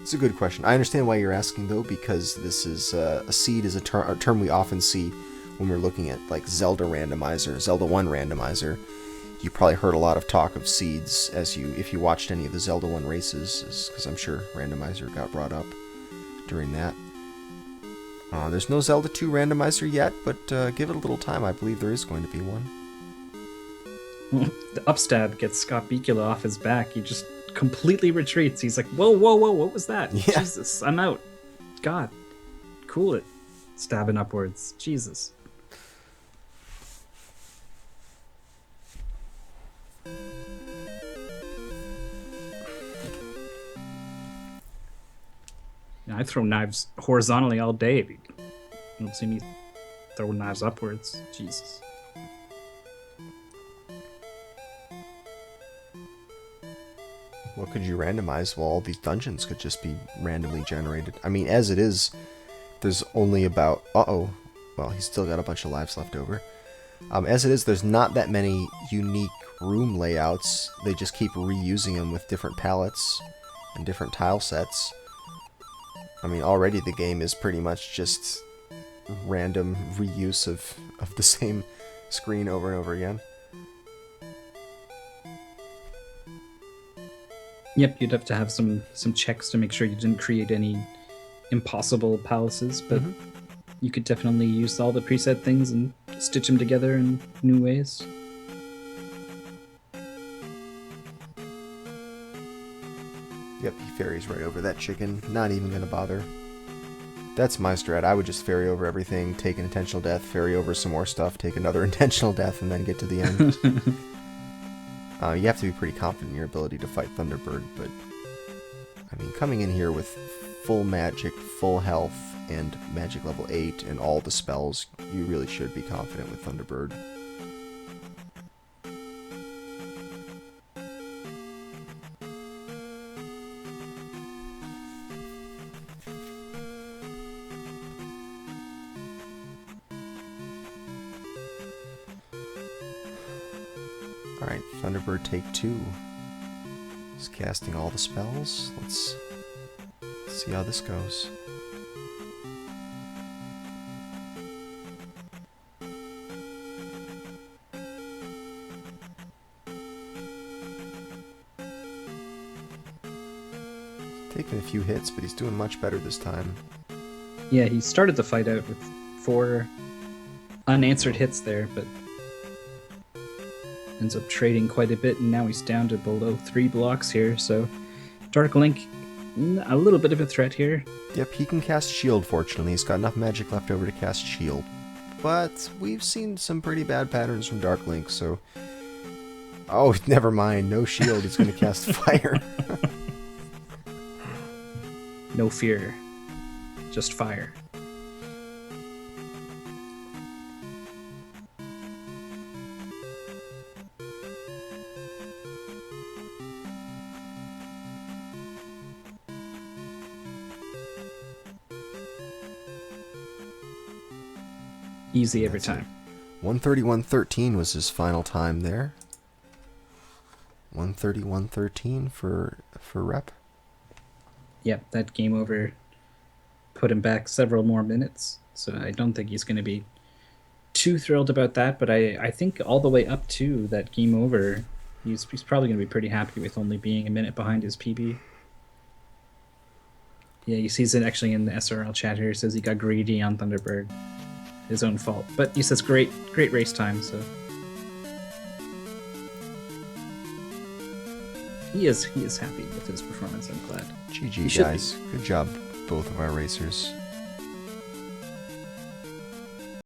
It's a good question. I understand why you're asking, though, because this is a seed is a term we often see when we're looking at like Zelda randomizer, Zelda 1 randomizer. You probably heard a lot of talk of seeds if you watched any of the Zelda 1 races, because I'm sure randomizer got brought up during that. There's no Zelda 2 randomizer yet, but give it a little time. I believe there is going to be one. The upstab gets Scott Bakula off his back. He just completely retreats. He's like, whoa, what was that? Yeah. Jesus, I'm out. God, cool it. Stabbing upwards. Jesus. Yeah, I throw knives horizontally all day. You don't see me throw knives upwards. Jesus. What could you randomize? Well, all these dungeons could just be randomly generated. I mean, as it is, there's only about... Uh-oh. Well, he's still got a bunch of lives left over. As it is, there's not that many unique room layouts. They just keep reusing them with different palettes and different tile sets. I mean, already the game is pretty much just random reuse of the same screen over and over again. Yep, you'd have to have some checks to make sure you didn't create any impossible palaces, but you could definitely use all the preset things and stitch them together in new ways. Yep, he ferries right over that chicken. Not even gonna bother. That's my strat. I would just ferry over everything, take an intentional death, ferry over some more stuff, take another intentional death, and then get to the end. You have to be pretty confident in your ability to fight Thunderbird, but I mean, coming in here with full magic, full health, and magic level 8, and all the spells, you really should be confident with Thunderbird. Alright, Thunderbird take 2. He's casting all the spells. Let's see how this goes. Taking a few hits, but he's doing much better this time. Yeah, he started the fight out with 4 unanswered hits there, but ends up trading quite a bit, and now he's down to below 3 blocks here, so Dark Link, a little bit of a threat here. Yep, he can cast Shield, fortunately. He's got enough magic left over to cast Shield. But we've seen some pretty bad patterns from Dark Link, so... Oh, never mind. No Shield. He's going to cast Fire. No fear, just fire. Easy every time. 131.13 was his final time there. 131.13 for Rep. Yep, that game over put him back several more minutes, so I don't think he's going to be too thrilled about that, but I think all the way up to that game over, he's probably going to be pretty happy with only being a minute behind his PB. Yeah, he sees it actually in the SRL chat here. He says he got greedy on Thunderbird. His own fault. But he says great race time, so he is happy with his performance, I'm glad. GG, guys. Good job, both of our racers.